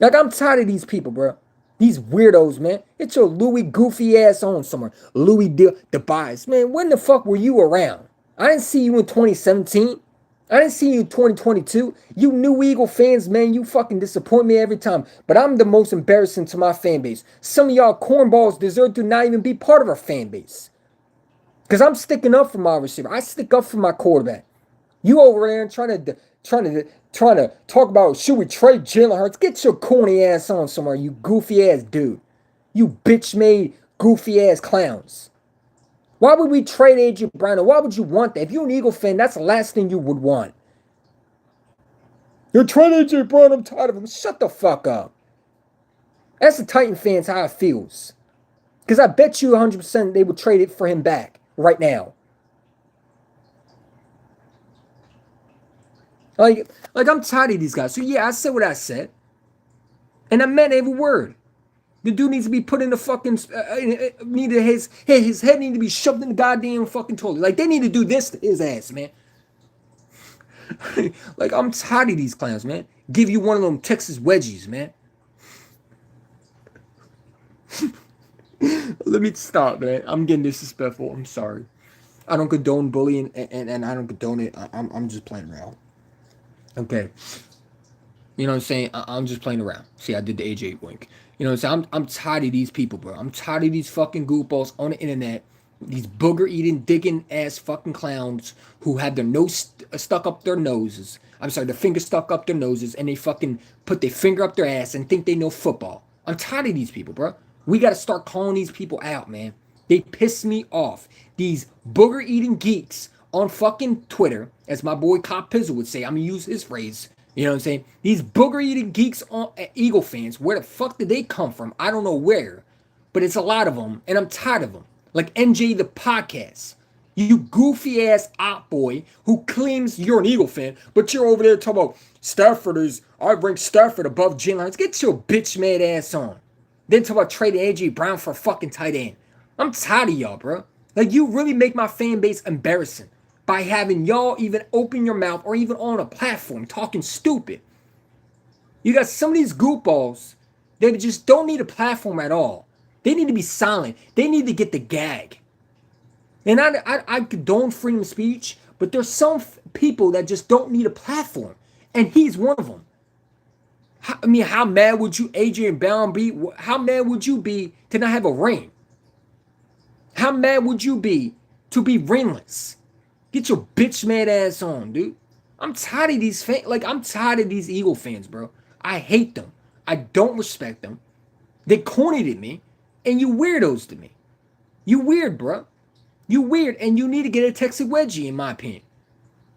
Like, I'm tired of these people, bro. These weirdos, man. It's your Louis goofy ass on somewhere. Louis DeBias. Man, when the fuck were you around? I didn't see you in 2017. I didn't see you in 2022. You New Eagle fans, man, you fucking disappoint me every time. But I'm the most embarrassing to my fan base. Some of y'all cornballs deserve to not even be part of our fan base. Because I'm sticking up for my receiver. I stick up for my quarterback. You over there trying to talk about should we trade Jalen Hurts? Get your corny ass on somewhere, you goofy ass dude. You bitch made goofy ass clowns. Why would we trade AJ Brown? Why would you want that? If you're an Eagle fan, that's the last thing you would want. You're trading AJ Brown. I'm tired of him. Shut the fuck up. That's the Titan fans how it feels. Because I bet you 100% they would trade it for him back right now. Like I'm tired of these guys. So yeah, I said what I said. And I meant every word. The dude needs to be put in the fucking his head need to be shoved in the goddamn fucking toilet. Like they need to do this to his ass, man. Like I'm tired of these clowns, man. Give you one of them Texas wedgies, man. Let me stop, man. I'm getting disrespectful. I'm sorry. I don't condone bullying and I don't condone it. I'm just playing around. Okay. You know what I'm saying? I'm just playing around. See, I did the AJ wink. You know what I'm saying? I'm tired of these people, bro. I'm tired of these fucking goofballs on the internet. These booger eating, digging ass fucking clowns who have their nose stuck up their noses. I'm sorry, their finger stuck up their noses and they fucking put their finger up their ass and think they know football. I'm tired of these people, bro. We got to start calling these people out, man. They piss me off. These booger eating geeks on fucking Twitter, as my boy Cop Pizzle would say, I'm gonna use his phrase. You know what I'm saying? These booger eating geeks on Eagle fans, where the fuck did they come from? I don't know where, but it's a lot of them, and I'm tired of them. Like NJ the podcast. You goofy ass op boy who claims you're an Eagle fan, but you're over there talking about Stafford is, I rank Stafford above Jalen Hurts. Get your bitch mad ass on. Then talk about trading AJ Brown for a fucking tight end. I'm tired of y'all, bro. Like you really make my fan base embarrassing by having y'all even open your mouth or even on a platform talking stupid. You got some of these goofballs that just don't need a platform at all. They need to be silent. They need to get the gag. And I condone freedom of speech, but there's some people that just don't need a platform. And he's one of them. How mad would you, Adrian Brown, be? How mad would you be to not have a ring? How mad would you be to be ringless? Get your bitch mad ass on, dude. I'm tired of these fans. Like, I'm tired of these Eagle fans, bro. I hate them. I don't respect them. They cornered at me, and you weirdos to me. You weird, bro. You weird, and you need to get a Texas wedgie, in my opinion.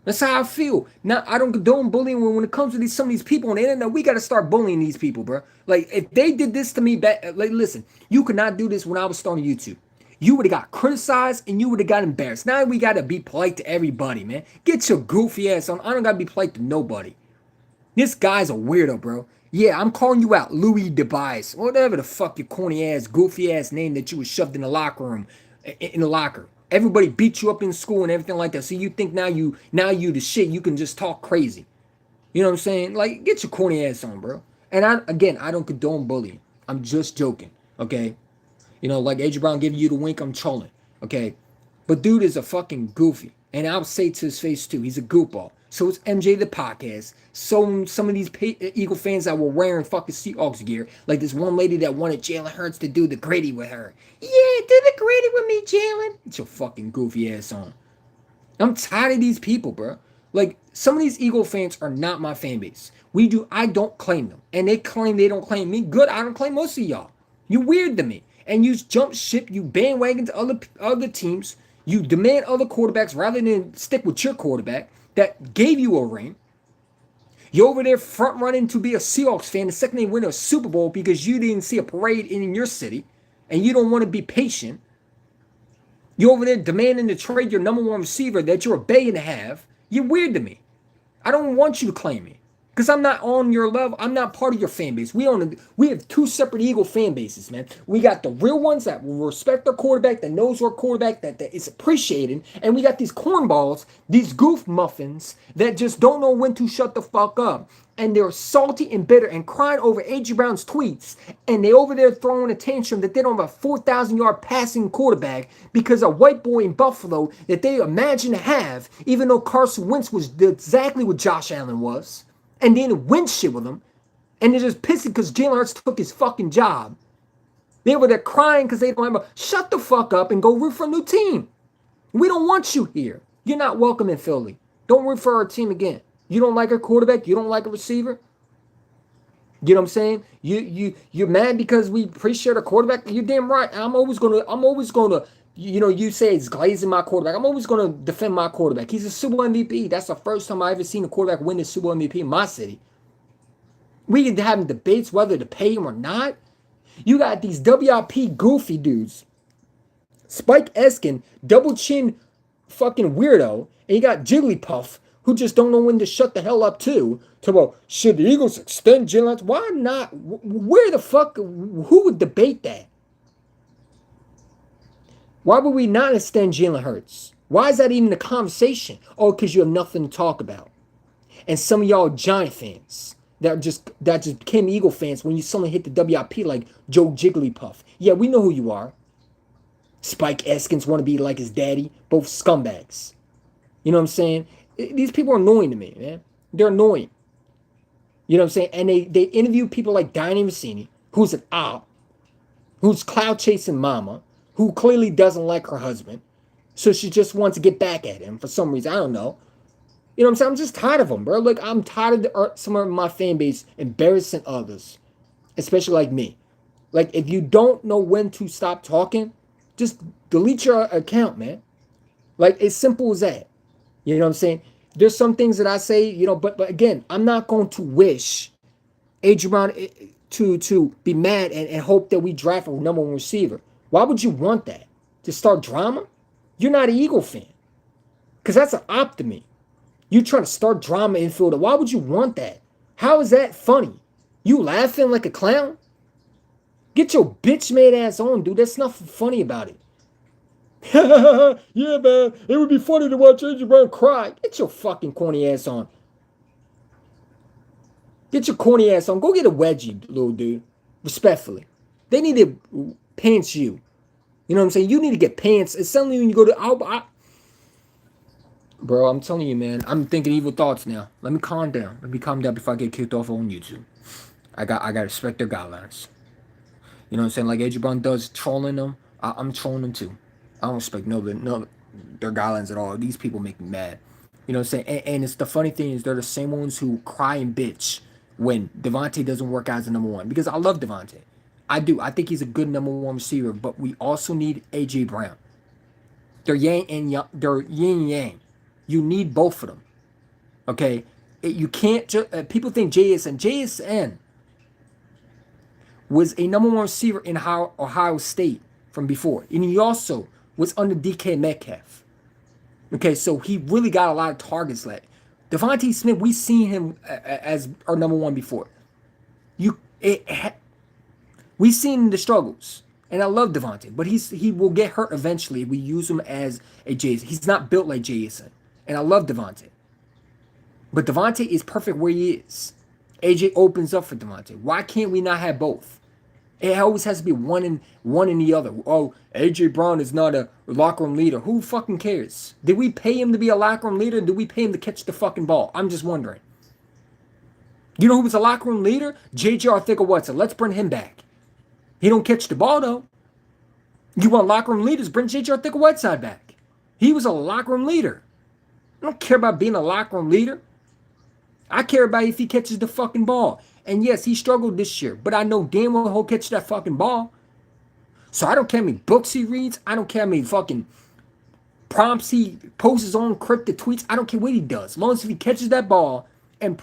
That's how I feel. Now, I don't condone bullying when it comes to some of these people on the internet. We got to start bullying these people, bro. Like, if they did this to me back, like, listen, you could not do this when I was starting YouTube. You would have got criticized and you would have got embarrassed. Now we got to be polite to everybody, man. Get your goofy ass on. I don't got to be polite to nobody. This guy's a weirdo, bro. Yeah, I'm calling you out, Louis DeBias. Whatever the fuck your corny ass, goofy ass name that you was shoved in the locker room, in the locker. Everybody beat you up in school and everything like that. So you think now you the shit. You can just talk crazy. You know what I'm saying? Like, get your corny ass on, bro. And I don't condone bullying. I'm just joking, okay? You know, like AJ Brown giving you the wink, I'm trolling. Okay. But dude is a fucking goofy. And I'll say to his face too, he's a goofball. So it's MJ the podcast. So some of these Eagle fans that were wearing fucking Seahawks gear, like this one lady that wanted Jalen Hurts to do the Grady with her. Yeah, do the Grady with me, Jalen. Get your fucking goofy ass on. I'm tired of these people, bro. Like, some of these Eagle fans are not my fan base. I don't claim them. And they claim they don't claim me. Good, I don't claim most of y'all. You weird to me. And you jump ship, you bandwagon to other teams. You demand other quarterbacks rather than stick with your quarterback that gave you a ring. You're over there front running to be a Seahawks fan the second they win a Super Bowl because you didn't see a parade in your city and you don't want to be patient. You're over there demanding to trade your number one receiver that you're a begging to have. You're weird to me. I don't want you to claim me. Because I'm not on your level. I'm not part of your fan base. We have two separate Eagle fan bases, man. We got the real ones that will respect their quarterback, that knows their quarterback, that is appreciated. And we got these cornballs, these goof muffins that just don't know when to shut the fuck up. And they're salty and bitter and crying over A.J. Brown's tweets. And they over there throwing a tantrum that they don't have a 4,000-yard passing quarterback because a white boy in Buffalo that they imagine to have, even though Carson Wentz was exactly what Josh Allen was. And they didn't win shit with him. And they're just pissing because Jalen Hurts took his fucking job. They were there crying because they don't have a... Shut the fuck up and go root for a new team. We don't want you here. You're not welcome in Philly. Don't root for our team again. You don't like a quarterback? You don't like a receiver? You know what I'm saying? You're mad because we appreciate a quarterback? You're damn right. I'm always gonna, you say it's glazing my quarterback. I'm always gonna defend my quarterback. He's a Super Bowl MVP. That's the first time I ever seen a quarterback win the Super Bowl MVP in my city. We can have debates whether to pay him or not. You got these WIP goofy dudes. Spike Eskin, double chin fucking weirdo, and you got Jigglypuff, who just don't know when to shut the hell up too. To, well, should the Eagles extend Jalen? Why not? Where the fuck? Who would debate that? Why would we not extend Jalen Hurts? Why is that even a conversation? Oh, because you have nothing to talk about. And some of y'all Giant fans that just became Eagle fans when you suddenly hit the WIP like Joe Jigglypuff. Yeah, we know who you are. Spike Eskins want to be like his daddy. Both scumbags. You know what I'm saying? These people are annoying to me, man. They're annoying. You know what I'm saying? And they interview people like Dianne Rossini, who's an op, who's cloud chasing mama, who clearly doesn't like her husband. So she just wants to get back at him for some reason. I don't know. You know what I'm saying? I'm just tired of them, bro. Like, I'm tired of some of my fan base embarrassing others, especially like me. Like, if you don't know when to stop talking, just delete your account, man. Like, it's simple as that. You know what I'm saying? There's some things that I say, but again, I'm not going to wish A.J. Brown to be mad and hope that we draft a number one receiver. Why would you want that? To start drama? You're not an Eagle fan. Because that's an op to me. You trying to start drama in Philadelphia. Why would you want that? How is that funny? You laughing like a clown? Get your bitch made ass on, dude. That's nothing funny about it. Yeah, man. It would be funny to watch A.J. Brown cry. Get your fucking corny ass on. Get your corny ass on. Go get a wedgie, little dude. Respectfully. They need to pants you. You know what I'm saying? You need to get pants. It's suddenly when you go to... Bro, I'm telling you, man. I'm thinking evil thoughts now. Let me calm down. Let me calm down before I get kicked off on YouTube. I got to respect their guidelines. You know what I'm saying? Like A.J. Brown does trolling them. I'm trolling them too. I don't respect no their guidelines at all. These people make me mad. You know what I'm saying? And it's the funny thing is they're the same ones who cry and bitch when Devontae doesn't work out as a number one. Because I love Devontae. I do. I think he's a good number one receiver. But we also need A.J. Brown. They're yin and yang. They're yin and yang. You need both of them. Okay? You can't just... people think JSN was a number one receiver in Ohio State from before. And he also was under DK Metcalf. Okay, so he really got a lot of targets left. Devontae Smith, we've seen him as our number one before. We've seen the struggles. And I love Devontae, but he will get hurt eventually if we use him as a Jason. He's not built like Jason. And I love Devontae. But Devontae is perfect where he is. AJ opens up for Devontae. Why can't we not have both? It always has to be one in the other. Oh, A.J. Brown is not a locker room leader. Who fucking cares? Did we pay him to be a locker room leader? Or did we pay him to catch the fucking ball? I'm just wondering. You know who was a locker room leader? J.J. Arthur-Watson. Let's bring him back. He don't catch the ball, though. You want locker room leaders? Bring J.J. Arthur-Watson back. He was a locker room leader. I don't care about being a locker room leader. I care about if he catches the fucking ball. And yes, he struggled this year, but I know damn well he'll catch that fucking ball. So I don't care how many books he reads. I don't care how many fucking prompts he posts his own cryptic tweets. I don't care what he does. As long as if he catches that ball and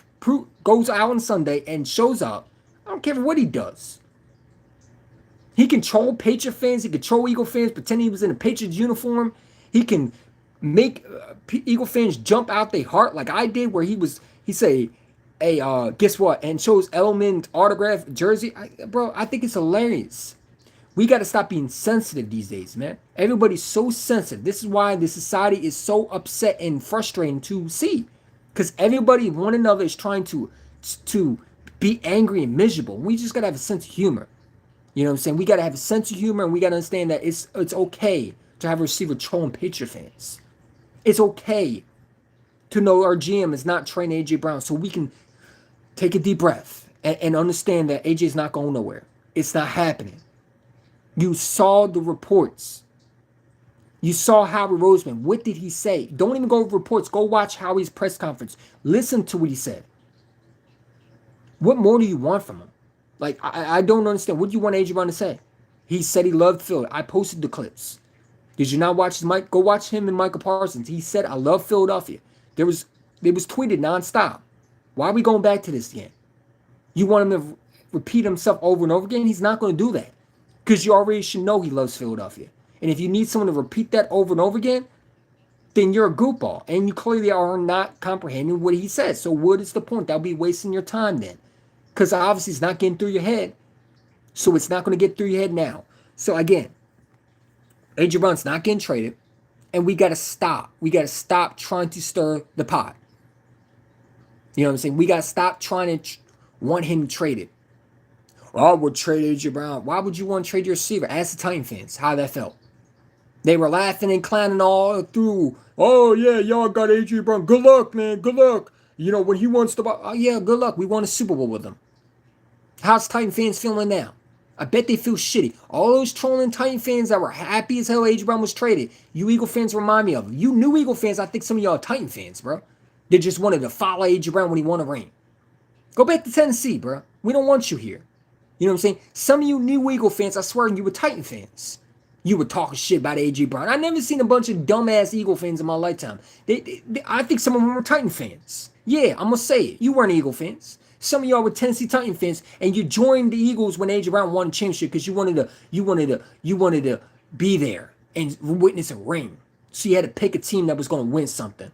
goes out on Sunday and shows up, I don't care what he does. He can troll Patriot fans. He can troll Eagle fans, pretend he was in a Patriots uniform. He can make Eagle fans jump out their heart like I did, where he say, Hey, guess what? And shows Edelman autograph jersey. Bro, I think it's hilarious. We got to stop being sensitive these days, man. Everybody's so sensitive. This is why the society is so upset and frustrating to see. Because everybody, one another, is trying to be angry and miserable. We just got to have a sense of humor. You know what I'm saying? We got to have a sense of humor, and we got to understand that it's okay to have a receiver trolling Patriot fans. It's okay to know our GM is not training A.J. Brown, so we can take a deep breath and understand that A.J. is not going nowhere. It's not happening. You saw the reports. You saw Howie Roseman. What did he say? Don't even go over reports. Go watch Howie's press conference. Listen to what he said. What more do you want from him? Like, I don't understand. What do you want A.J. Brown to say? He said he loved Philly. I posted the clips. Did you not watch Mike? Go watch him and Michael Parsons. He said, I love Philadelphia. It was tweeted nonstop. Why are we going back to this again? You want him to repeat himself over and over again? He's not going to do that. Because you already should know he loves Philadelphia. And if you need someone to repeat that over and over again, then you're a goofball. And you clearly are not comprehending what he says. So what is the point? That'll be wasting your time then. Because obviously it's not getting through your head. So it's not going to get through your head now. So again, A.J. Brown's not getting traded. And we got to stop. We got to stop trying to stir the pot. You know what I'm saying? We got to stop trying to want him traded. I would trade A.J. Brown. Why would you want to trade your receiver? Ask the Titan fans how that felt. They were laughing and clowning all through. Oh, yeah, y'all got A.J. Brown. Good luck, man. Good luck. You know, when he wants to... Oh, yeah, good luck. We won a Super Bowl with him. How's Titan fans feeling now? I bet they feel shitty. All those trolling Titan fans that were happy as hell A.J. Brown was traded, you Eagle fans remind me of. You new Eagle fans, I think some of y'all are Titan fans, bro. They just wanted to follow A.J. Brown when he won a ring. Go back to Tennessee, bro. We don't want you here. You know what I'm saying? Some of you new Eagle fans, I swear you were Titan fans. You were talking shit about A.J. Brown. I never seen a bunch of dumbass Eagle fans in my lifetime. I think some of them were Titan fans. Yeah, I'm going to say it. You weren't Eagle fans. Some of y'all were Tennessee Titan fans, and you joined the Eagles when A.J. Brown won a championship because you wanted to be there and witness a ring. So you had to pick a team that was going to win something.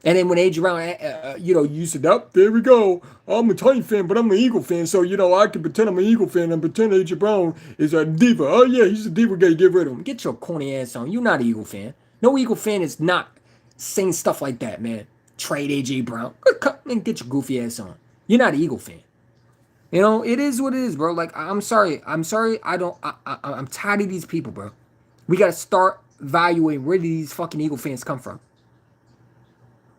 And then when A.J. Brown, you said, oh, there we go. I'm a Titan fan, but I'm an Eagle fan. So, I can pretend I'm an Eagle fan and pretend A.J. Brown is a diva. Oh, yeah, he's a diva guy. Get rid of him. Get your corny ass on. You're not an Eagle fan. No Eagle fan is not saying stuff like that, man. Trade A.J. Brown. Man, get your goofy ass on. You're not an Eagle fan. It is what it is, bro. Like, I'm sorry. I'm tired of these people, bro. We got to start evaluating where these fucking Eagle fans come from.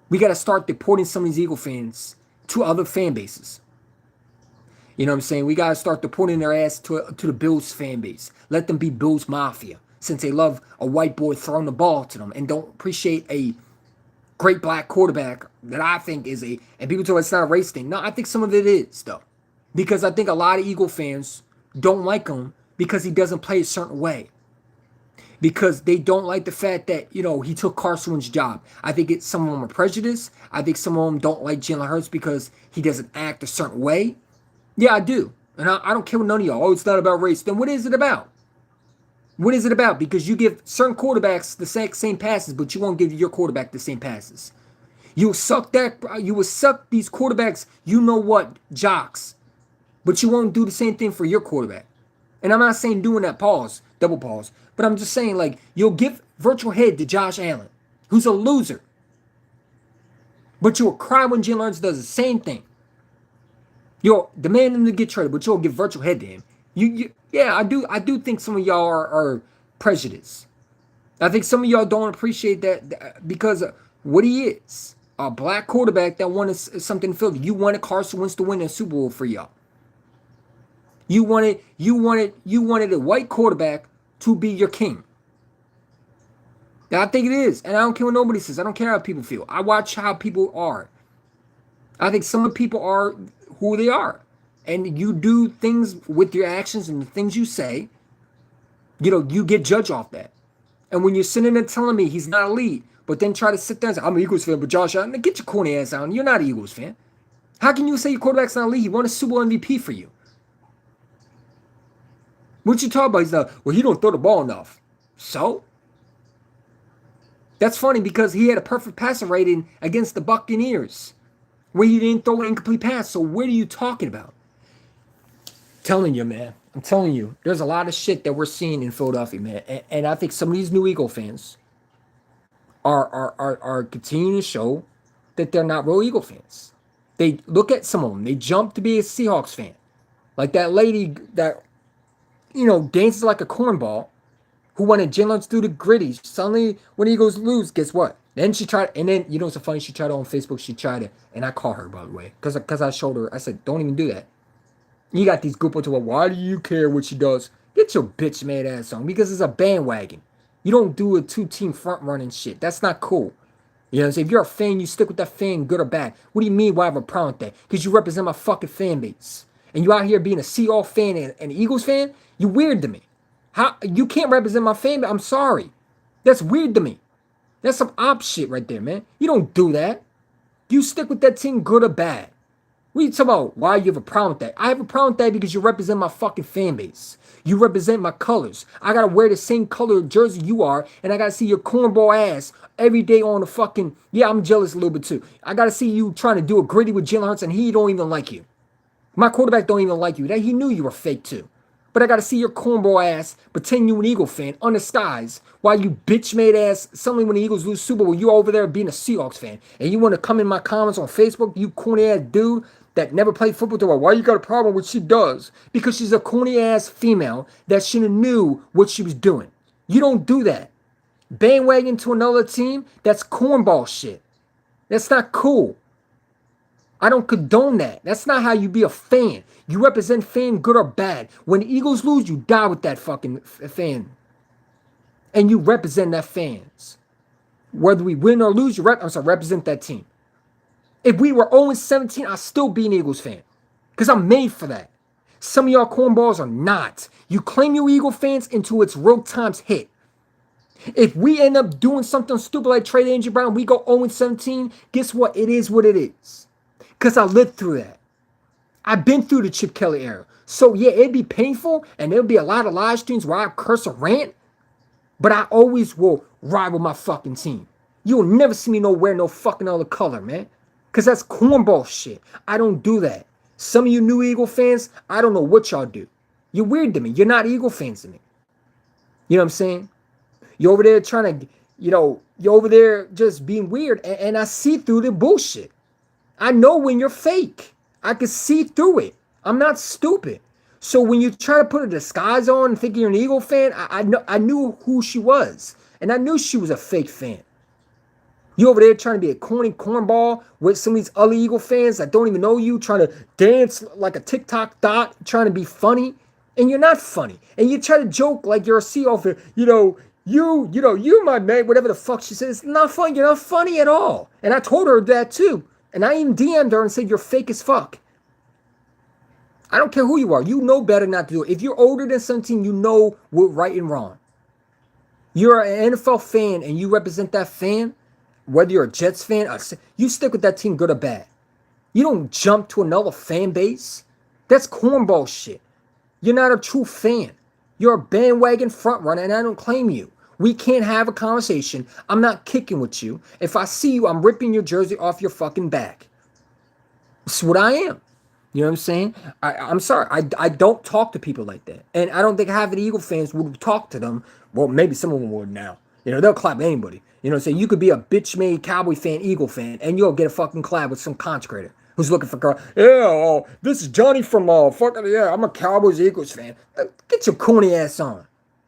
We got to start deporting some of these Eagle fans to other fan bases. You know what I'm saying? We got to start deporting their ass to the Bills fan base. Let them be Bills Mafia, since they love a white boy throwing the ball to them and don't appreciate a great black quarterback that I think is and people tell it's not a race thing. No, I think some of it is, though. Because I think a lot of Eagle fans don't like him because he doesn't play a certain way. Because they don't like the fact that, he took Carson Wentz's job. I think some of them are prejudiced. I think some of them don't like Jalen Hurts because he doesn't act a certain way. Yeah, I do. And I don't care with none of y'all. Oh, it's not about race. Then what is it about? What is it about? Because you give certain quarterbacks the same passes, but you won't give your quarterback the same passes. You will suck these quarterbacks, jocks. But you won't do the same thing for your quarterback. And I'm not saying doing that double pause. But I'm just saying, like, you'll give virtual head to Josh Allen, who's a loser. But you'll cry when Jalen Hurts does the same thing. You'll demand him to get traded, but you'll give virtual head to him. I do think some of y'all are prejudiced. I think some of y'all don't appreciate that because of what he is. A black quarterback that wanted something to fill. You wanted Carson Wentz to win a Super Bowl for y'all. You wanted a white quarterback to be your king. I think it is. And I don't care what nobody says. I don't care how people feel. I watch how people are. I think some of the people are who they are. And you do things with your actions and the things you say, you get judged off that. And when you're sitting there telling me he's not elite, but then try to sit there and say, I'm an Eagles fan, but Josh Allen, get your corny ass out. You're not an Eagles fan. How can you say your quarterback's not elite? He won a Super Bowl MVP for you. What you talking about? He's not, he don't throw the ball enough. So? That's funny because he had a perfect passer rating against the Buccaneers. where he didn't throw an incomplete pass. So what are you talking about? Telling you, man. I'm telling you, there's a lot of shit that we're seeing in Philadelphia, man. And I think some of these new Eagle fans are continuing to show that they're not real Eagle fans. They look at some of them. They jump to be a Seahawks fan. Like that lady that, dances like a cornball who wanted Jalen to do the gritty. Suddenly, when Eagles lose, guess what? Then she tried, and then, what's so funny? She tried on Facebook, she tried it, and I caught her, by the way, because I showed her, I said, don't even do that. You got these group to why do you care what she does? Get your bitch made ass on, because it's a bandwagon. You don't do a two-team front running shit. That's not cool. You know what I'm saying? If you're a fan, you stick with that fan, good or bad. What do you mean why I have a problem with that? Because you represent my fucking fan base. And you out here being a Seahawks fan and an Eagles fan? You weird to me. How you can't represent my fan base? I'm sorry. That's weird to me. That's some op shit right there, man. You don't do that. You stick with that team, good or bad. What are you talking about? Why you have a problem with that? I have a problem with that because you represent my fucking fan base. You represent my colors. I gotta wear the same color jersey you are, and I gotta see your cornball ass every day on the fucking. Yeah, I'm jealous a little bit too. I gotta see you trying to do a gritty with Jalen Hurts, and he don't even like you. My quarterback don't even like you. That he knew you were fake too. But I gotta see your cornball ass pretend you an Eagle fan, undisguised, while you bitch made ass. Suddenly when the Eagles lose Super Bowl, you over there being a Seahawks fan, and you want to come in my comments on Facebook, you corny ass dude that never played football to her. Why you got a problem with what she does? Because she's a corny ass female that should have knew what she was doing. You don't do that. Bandwagon to another team, that's cornball shit. That's not cool. I don't condone that. That's not how you be a fan. You represent fan, good or bad. When the Eagles lose, you die with that fucking fan. And you represent that fans. Whether we win or lose, you represent that team. If we were 0-17, I'd still be an Eagles fan. Because I'm made for that. Some of y'all cornballs are not. You claim you Eagle fans until it's real times hit. If we end up doing something stupid like trade A.J. Brown, we go 0-17, guess what? It is what it is. Because I lived through that. I've been through the Chip Kelly era. So yeah, it'd be painful and there'll be a lot of live streams where I curse or rant. But I always will ride with my fucking team. You'll never see me wear no fucking other color, man. Because that's cornball shit. I don't do that. Some of you new Eagle fans, I don't know what y'all do. You're weird to me. You're not Eagle fans to me. You know what I'm saying? You're over there trying to, you're over there just being weird. And I see through the bullshit. I know when you're fake. I can see through it. I'm not stupid. So when you try to put a disguise on and think you're an Eagle fan, I knew who she was. And I knew she was a fake fan. You over there trying to be a corny cornball with some of these other Eagle fans that don't even know you, trying to dance like a TikTok dot, trying to be funny. And you're not funny. And you try to joke like you're a Seahawks fan. You my man, whatever the fuck she says. It's not funny. You're not funny at all. And I told her that too. And I even DM'd her and said, you're fake as fuck. I don't care who you are. You know better not to do it. If you're older than 17, you know what right and wrong. You're an NFL fan and you represent that fan, whether you're a Jets fan, you stick with that team good or bad. You don't jump to another fan base. That's cornball shit. You're not a true fan. You're a bandwagon front runner and I don't claim you. We can't have a conversation. I'm not kicking with you. If I see you, I'm ripping your jersey off your fucking back. It's what I am. You know what I'm saying? I'm sorry. I don't talk to people like that. And I don't think half of the Eagle fans would talk to them. Well, maybe some of them would now. They'll clap anybody. You know what I'm saying? You could be a bitch-made Cowboy fan, Eagle fan, and you'll get a fucking clap with some content creator who's looking for, this is Johnny from, I'm a Cowboys Eagles fan. Get your corny ass on.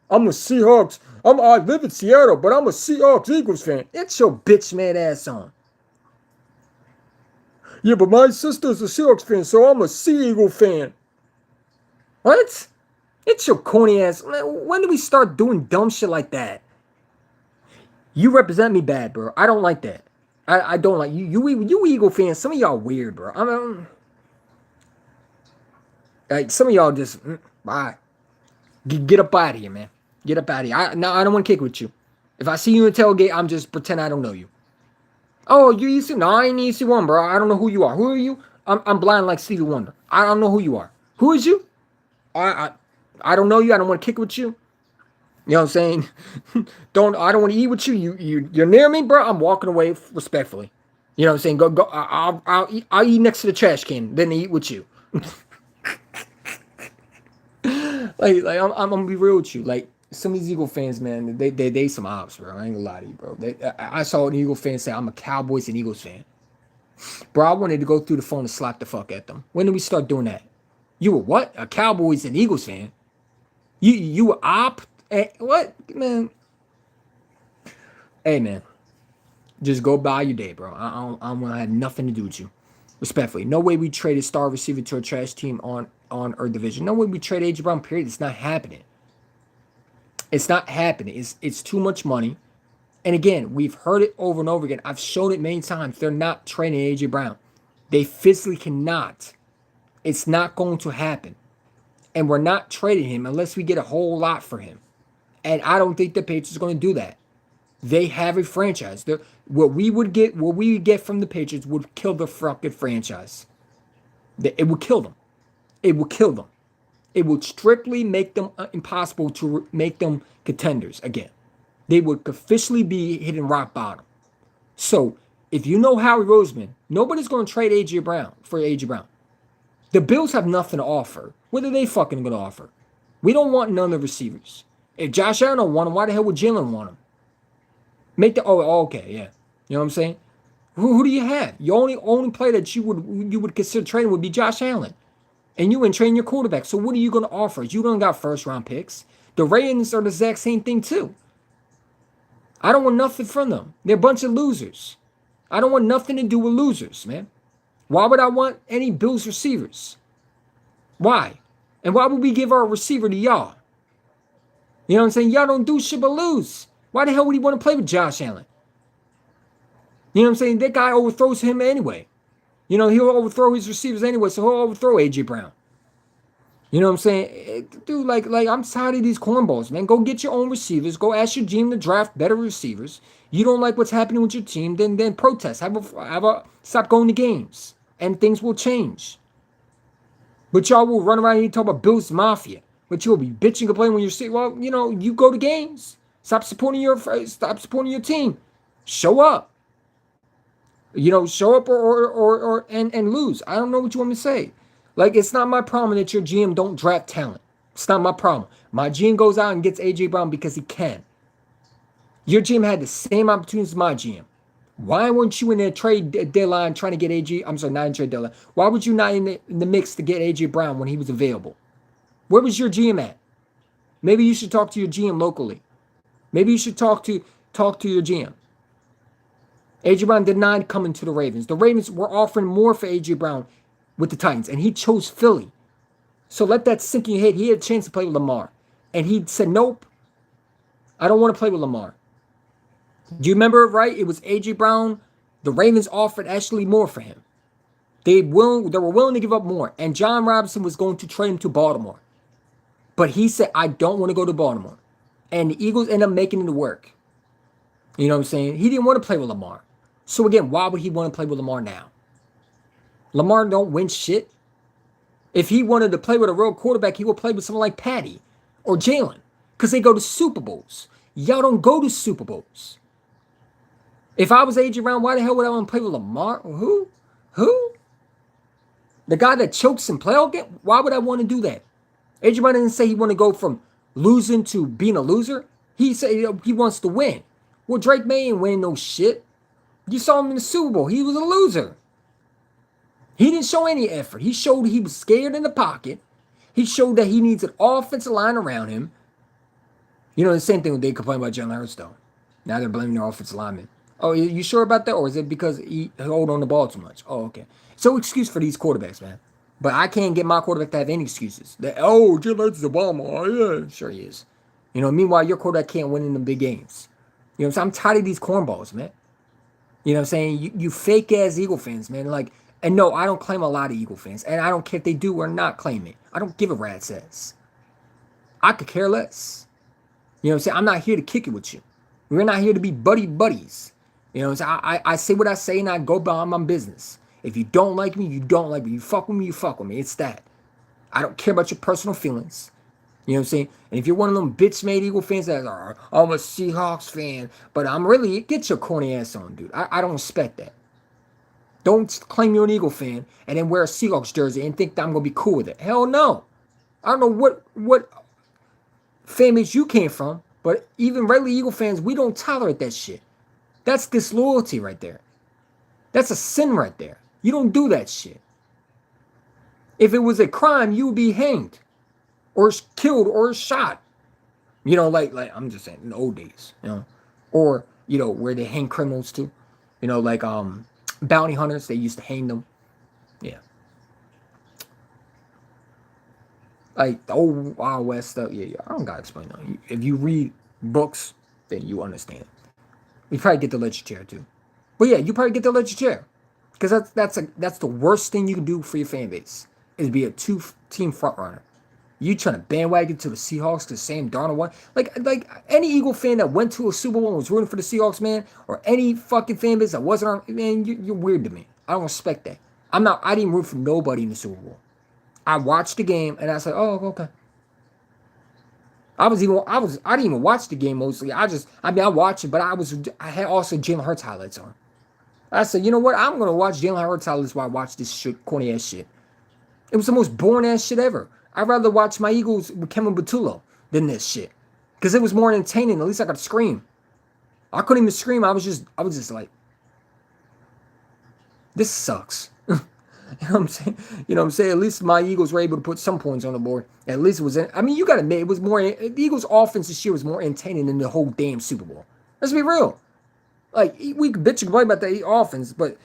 I'm a Seahawks. I live in Seattle, but I'm a Seahawks Eagles fan. Get your bitch-made ass on. Yeah, but my sister's a Seahawks fan, so I'm a Sea Eagle fan. What? It's your corny ass. When do we start doing dumb shit like that? You represent me bad, bro. I don't like that. I don't like you. You Eagle fans. Some of y'all weird, bro. Like some of y'all just bye. Get up out of here, man. Get up out of here. I don't want to kick with you. If I see you in tailgate, I'm just pretend I don't know you. Oh, you EC? No, I ain't EC1, bro. I don't know who you are. Who are you? I'm blind like Stevie Wonder. I don't know who you are. Who is you? I don't know you. I don't want to kick with you. You know what I'm saying? I don't want to eat with you. You're near me, bro. I'm walking away respectfully. You know what I'm saying? Go. I'll eat next to the trash can, then eat with you. I'm gonna be real with you. Like some of these Eagle fans, man, they some ops, bro. I ain't gonna lie to you, bro. I saw an Eagle fan say, "I'm a Cowboys and Eagles fan." Bro, I wanted to go through the phone and slap the fuck at them. When did we start doing that? You were what? A Cowboys and Eagles fan? You were op? What, man? Hey, man, just go by your day, bro. I don't want to have nothing to do with you. Respectfully, no way we traded star receiver to a trash team on our division. No way we trade AJ Brown. Period. It's not happening. It's not happening. It's too much money. And again, we've heard it over and over again. I've shown it many times. They're not trading AJ Brown. They physically cannot. It's not going to happen. And we're not trading him unless we get a whole lot for him. And I don't think the Patriots are going to do that. They have a franchise. What we would get from the Patriots would kill the fucking franchise. It would kill them. It would kill them. It would strictly make them impossible to make them contenders again. They would officially be hitting rock bottom. So if you know Howie Roseman, nobody's going to trade AJ Brown for AJ Brown. The Bills have nothing to offer. What are they fucking going to offer? We don't want none of the receivers. If Josh Allen don't want him, why the hell would Jalen want him? Okay, yeah. You know what I'm saying? Who do you have? Your only player that you would consider trading would be Josh Allen. And you ain't trading your quarterback. So what are you going to offer? You don't got first round picks. The Ravens are the exact same thing too. I don't want nothing from them. They're a bunch of losers. I don't want nothing to do with losers, man. Why would I want any Bills receivers? Why? And why would we give our receiver to y'all? You know what I'm saying? Y'all don't do shit but lose. Why the hell would he want to play with Josh Allen? You know what I'm saying? That guy overthrows him anyway. You know, he'll overthrow his receivers anyway, so he'll overthrow AJ Brown. You know what I'm saying? Dude, like I'm tired of these cornballs, man. Go get your own receivers. Go ask your team to draft better receivers. You don't like what's happening with your team, then protest. Stop going to games. And things will change. But y'all will run around here and talk about Bills Mafia. But you'll be bitching and complaining when you're sick. Well, you know, you go to games. Stop supporting your team. Show up. You know, show up or lose. I don't know what you want me to say. Like, it's not my problem that your GM don't draft talent. It's not my problem. My GM goes out and gets AJ Brown because he can. Your GM had the same opportunities as my GM. Why weren't you in the trade deadline trying to get AJ? I'm sorry, not in trade deadline. Why was you not in the mix to get AJ Brown when he was available? Where was your GM at? Maybe you should talk to your GM locally. Maybe you should talk to your GM. AJ Brown did not come into the Ravens. The Ravens were offering more for AJ Brown with the Titans, and he chose Philly. So let that sink in your head. He had a chance to play with Lamar, and he said, nope, I don't want to play with Lamar. Do you remember it right? It was AJ Brown. The Ravens offered actually more for him. They were willing to give up more, and John Robinson was going to trade him to Baltimore. But he said, I don't want to go to Baltimore. And the Eagles ended up making it work. You know what I'm saying? He didn't want to play with Lamar. So again, why would he want to play with Lamar now? Lamar don't win shit. If he wanted to play with a real quarterback, he would play with someone like Patty or Jalen because they go to Super Bowls. Y'all don't go to Super Bowls. If I was AJ Brown, why the hell would I want to play with Lamar? Who? The guy that chokes in playoff game? Why would I want to do that? AJ Brown didn't say he want to go from losing to being a loser. He said he wants to win. Well, Drake May ain't winning no shit. You saw him in the Super Bowl. He was a loser. He didn't show any effort. He showed he was scared in the pocket. He showed that he needs an offensive line around him. You know, the same thing when they complain about Jalen Hurts, though. Now they're blaming their offensive lineman. Oh, you sure about that? Or is it because he hold on the ball too much? Oh, okay. So excuse for these quarterbacks, man. But I can't get my quarterback to have any excuses. Jalen Hurts is a bomber. Oh, yeah. Sure he is. You know, meanwhile, your quarterback can't win in the big games. You know what I'm saying? I'm tired of these cornballs, man. You know what I'm saying? You fake-ass Eagle fans, man. Like, and no, I don't claim a lot of Eagle fans. And I don't care if they do or not claim it. I don't give a rat's ass. I could care less. You know what I'm saying? I'm not here to kick it with you. We're not here to be buddies. You know what I'm saying? I say what I say and I go about my business. If you don't like me, you don't like me. You fuck with me, you fuck with me. It's that. I don't care about your personal feelings. You know what I'm saying? And if you're one of them bitch-made Eagle fans that are, I'm a Seahawks fan, but I'm really, get your corny ass on, dude. I don't respect that. Don't claim you're an Eagle fan and then wear a Seahawks jersey and think that I'm gonna be cool with it. Hell no. I don't know what fan base you came from, but even regular Eagle fans, we don't tolerate that shit. That's disloyalty right there. That's a sin right there. You don't do that shit. If it was a crime, you would be hanged or killed or shot. You know, like I'm just saying in the old days, you know, or where they hang criminals too. You know, like bounty hunters, they used to hang them. Yeah. Like the old Wild West stuff. Yeah. I don't gotta explain that. If you read books, then you understand. You probably get the electric chair too. But yeah, you probably get the electric chair. Because that's the worst thing you can do for your fan base is be a two-team front runner. You trying to bandwagon to the Seahawks because Sam Darnold won? Like any Eagle fan that went to a Super Bowl and was rooting for the Seahawks, man, or any fucking fan base that wasn't on, man, you're weird to me. I don't respect that. I didn't root for nobody in the Super Bowl. I watched the game and I said, oh, okay. I didn't even watch the game mostly. I watched it, but I had also Jalen Hurts highlights on. I said, you know what? I'm gonna watch Jalen Hurts highlights while I watch this shit, corny ass shit. It was the most boring ass shit ever. I'd rather watch my Eagles with Kevin Batulo than this shit, because it was more entertaining. At least I got to scream. I couldn't even scream. I was just like, this sucks. You know what I'm saying? You know what I'm saying? At least my Eagles were able to put some points on the board. At least it was. I mean, you got to admit, it was more. The Eagles' offense this year was more entertaining than the whole damn Super Bowl. Let's be real. Like, we could bitch and complain about the offense, but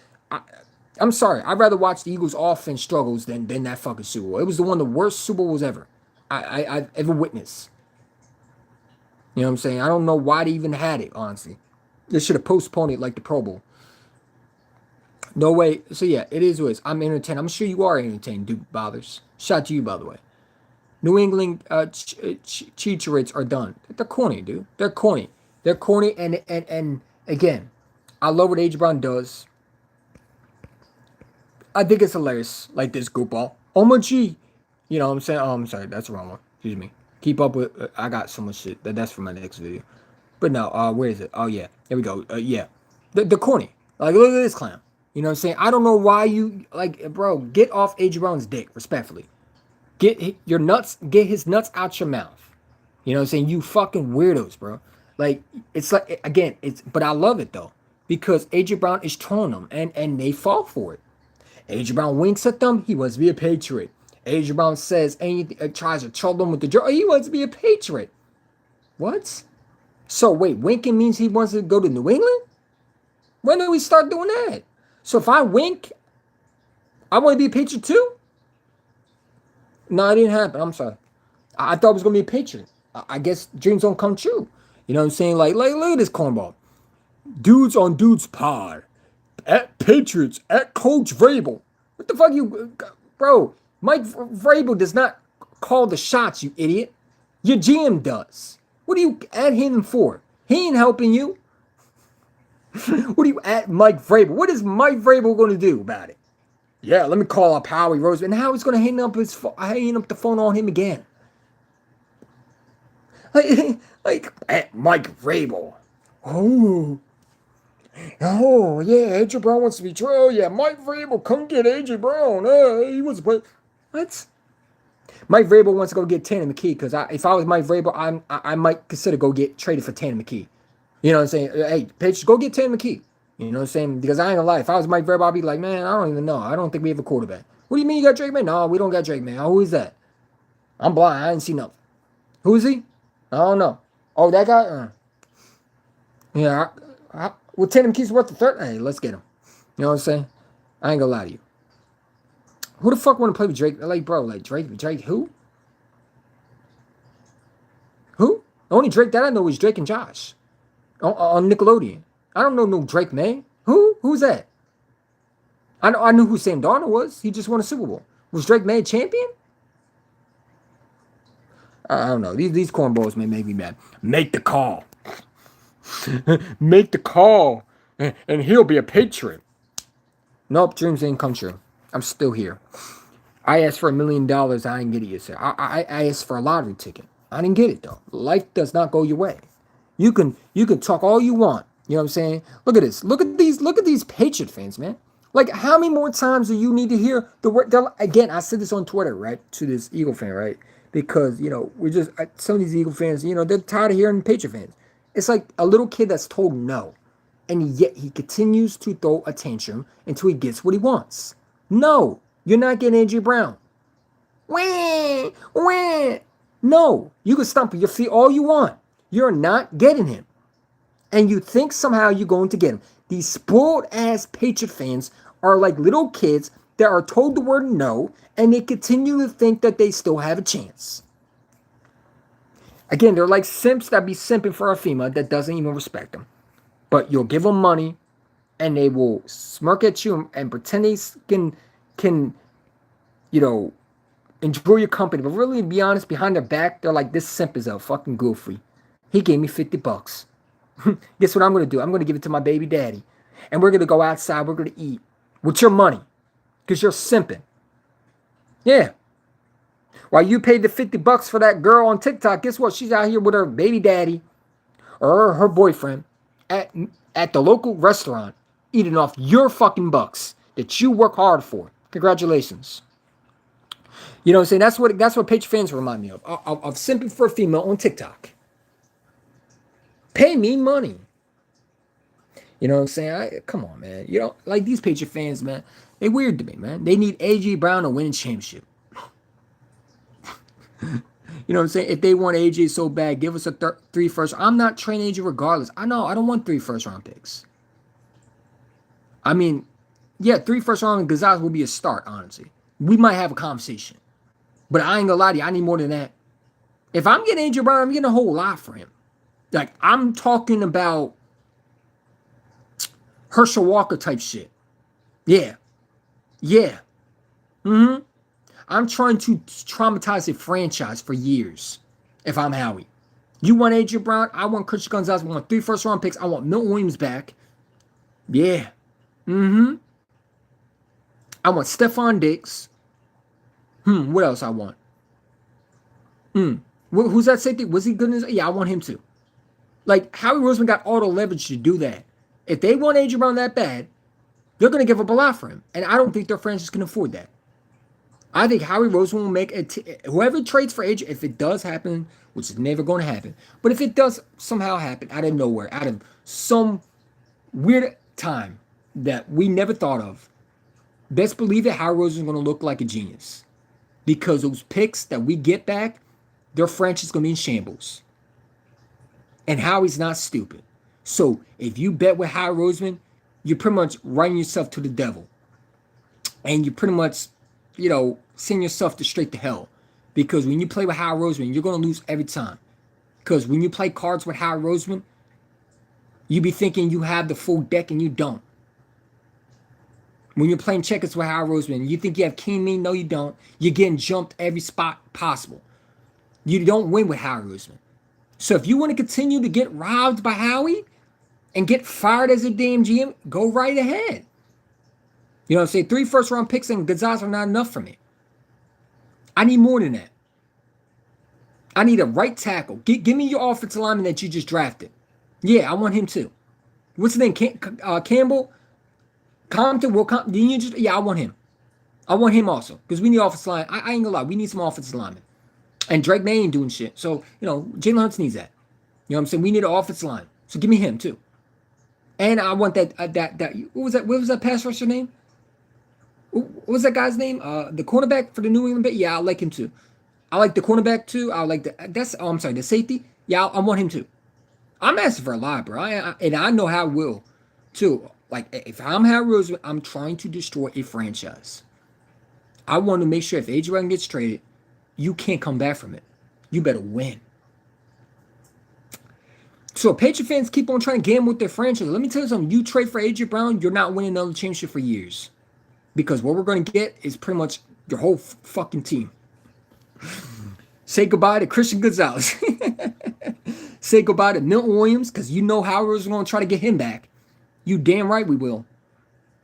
I'm sorry. I'd rather watch the Eagles' offense struggles than that fucking Super Bowl. It was one of the worst Super Bowls ever I've ever witnessed. You know what I'm saying? I don't know why they even had it, honestly. They should have postponed it like the Pro Bowl. No way. So, yeah, it is what it is. I'm entertained. I'm sure you are entertained, Duke Bothers. Shout out to you, by the way. New England Cheats are done. They're corny, dude. They're corny. They're corny, and again, I love what A.J. Brown does. I think it's hilarious, like this goofball. Oh my G. You know what I'm saying? Oh, I'm sorry. That's the wrong one. Excuse me. Keep up with... I got so much shit. That's for my next video. But no, where is it? Oh, yeah. Here we go. Yeah. The corny. Like, look at this clown. You know what I'm saying? I don't know why you... Like, bro, get off A.J. Brown's dick, respectfully. Get his nuts out your mouth. You know what I'm saying? You fucking weirdos, bro. Like, it's like, again, but I love it, though. Because A.J. Brown is trolling them, and they fall for it. A.J. Brown winks at them. He wants to be a Patriot. A.J. Brown says anything, tries to troll them with the joke. He wants to be a Patriot. What? So wait, winking means he wants to go to New England? When did we start doing that? So if I wink, I want to be a Patriot too? No, it didn't happen. I'm sorry. I thought it was going to be a Patriot. I guess dreams don't come true. You know what I'm saying? Like look at this cornball. Dudes on Dudes Pod. At Patriots, at Coach Vrabel. What the fuck you... Bro, Mike Vrabel does not call the shots, you idiot. Your GM does. What are you at him for? He ain't helping you. What are you at Mike Vrabel? What is Mike Vrabel going to do about it? Yeah, let me call up Howie Roseman. And Howie's going to hang up the phone on him again. Like at Mike Vrabel. Oh, yeah, A.J. Brown wants to be true. Oh, yeah, Mike Vrabel, come get A.J. Brown. He wants to play. What? Mike Vrabel wants to go get Tanner McKee, because if I was Mike Vrabel, I might consider go get traded for Tanner McKee. You know what I'm saying? Hey, Patriots, go get Tanner McKee. You know what I'm saying? Because I ain't gonna lie, if I was Mike Vrabel, I'd be like, man, I don't even know. I don't think we have a quarterback. What do you mean you got Drake May? No, we don't got Drake May. Oh, who is that? I'm blind. I didn't see nothing. Who is he? I don't know. Oh, that guy? Yeah, well, Tanner McKee's worth the third. Hey, let's get him. You know what I'm saying? I ain't gonna lie to you. Who the fuck want to play with Drake? Like, bro, like Drake who? Who? The only Drake that I know is Drake and Josh on Nickelodeon. I don't know no Drake May. Who? Who's that? I knew who Sam Darnold was. He just won a Super Bowl. Was Drake May a champion? I don't know. These cornballs may make me mad. Make the call. Make the call, and he'll be a Patriot. Nope, dreams ain't come true. I'm still here. I asked for $1 million. I didn't get it yesterday. I asked for a lottery ticket. I didn't get it though. Life does not go your way. You can talk all you want. You know what I'm saying? Look at this. Look at these Patriot fans, man. Like, how many more times do you need to hear the word? Again, I said this on Twitter, right, to this Eagle fan, right? Because, we're just, some of these Eagle fans, they're tired of hearing Patriot fans. It's like a little kid that's told no, and yet he continues to throw a tantrum until he gets what he wants. No, you're not getting A.J. Brown. Wah, wah. No, you can stomp your feet all you want. You're not getting him. And you think somehow you're going to get him. These spoiled ass Patriot fans are like little kids that are told the word no, and they continue to think that they still have a chance. Again, they're like simps that be simping for a female that doesn't even respect them. But you'll give them money, and they will smirk at you and pretend they can enjoy your company. But really, to be honest, behind their back, they're like, this simp is a fucking goofy. He gave me $50. Guess what I'm going to do? I'm going to give it to my baby daddy. And we're going to go outside. We're going to eat with your money because you're simping. Yeah. While you paid the $50 for that girl on TikTok, guess what? She's out here with her baby daddy or her boyfriend at the local restaurant eating off your fucking bucks that you work hard for. Congratulations. You know what I'm saying? That's what Patriot fans remind me of simping for a female on TikTok. Pay me money. You know what I'm saying? Come on, man. Like these Patriot fans, man, they weird to me, man. They need A.J. Brown to win a championship. You know what I'm saying? If they want AJ so bad, give us a 3 first. I'm not trading AJ regardless. I know I don't want 3 first round picks. I mean, yeah, 3 first round Gonzalez will be a start, honestly. We might have a conversation. But I ain't gonna lie to you, I need more than that. If I'm getting AJ Brown, I'm getting a whole lot for him. Like, I'm talking about Herschel Walker type shit. Yeah. Yeah. Mm-hmm. I'm trying to traumatize a franchise for years if I'm Howie. You want A.J. Brown? I want Christian Gonzalez. I want 3 first round picks. I want Milton Williams back. Yeah. Mm-hmm. I want Stephon Diggs. What else I want? Who's that safety? Was he good? Yeah, I want him too. Like, Howie Roseman got all the leverage to do that. If they want A.J. Brown that bad, they're going to give up a lot for him. And I don't think their franchise can afford that. I think Howie Roseman will make whoever trades for AJ, if it does happen, which is never going to happen, but if it does somehow happen out of nowhere, out of some weird time that we never thought of, best believe it, Howie Roseman is going to look like a genius. Because those picks that we get back, their franchise is going to be in shambles. And Howie's not stupid. So if you bet with Howie Roseman, you're pretty much writing yourself to the devil. And you pretty much, send yourself straight to hell. Because when you play with Howie Roseman, you're going to lose every time. Because when you play cards with Howie Roseman, you be thinking you have the full deck and you don't. When you're playing checkers with Howie Roseman, you think you have king mean. No, you don't. You're getting jumped every spot possible. You don't win with Howie Roseman. So if you want to continue to get robbed by Howie and get fired as a damn GM, go right ahead. You know what I'm saying? 3 first round picks and Gonzalez are not enough for me. I need more than that. I need a right tackle. Give me your offensive lineman that you just drafted. Yeah, I want him too. What's his name? Campbell? Compton? Yeah, I want him. I want him also. Because we need offensive line. I ain't gonna lie. We need some offensive linemen. And Drake May ain't doing shit. So, Jalen Hurts needs that. You know what I'm saying? We need an offensive line. So give me him too. And I want that what was that pass rusher name? What was that guy's name? The cornerback for the New England Patriots? Yeah, I like him too. I like the cornerback too. I like the safety. Yeah, I want him too. I'm asking for a lot, bro. And I know how I will too. Like, if I'm Howie Roseman, I'm trying to destroy a franchise. I want to make sure if A.J. Brown gets traded, you can't come back from it. You better win. So Patriot fans keep on trying to gamble with their franchise. Let me tell you something. You trade for A.J. Brown, you're not winning another championship for years. Because what we're going to get is pretty much your whole fucking team. Say goodbye to Christian Gonzalez. Say goodbye to Milton Williams, because you know Howard was going to try to get him back. You damn right we will.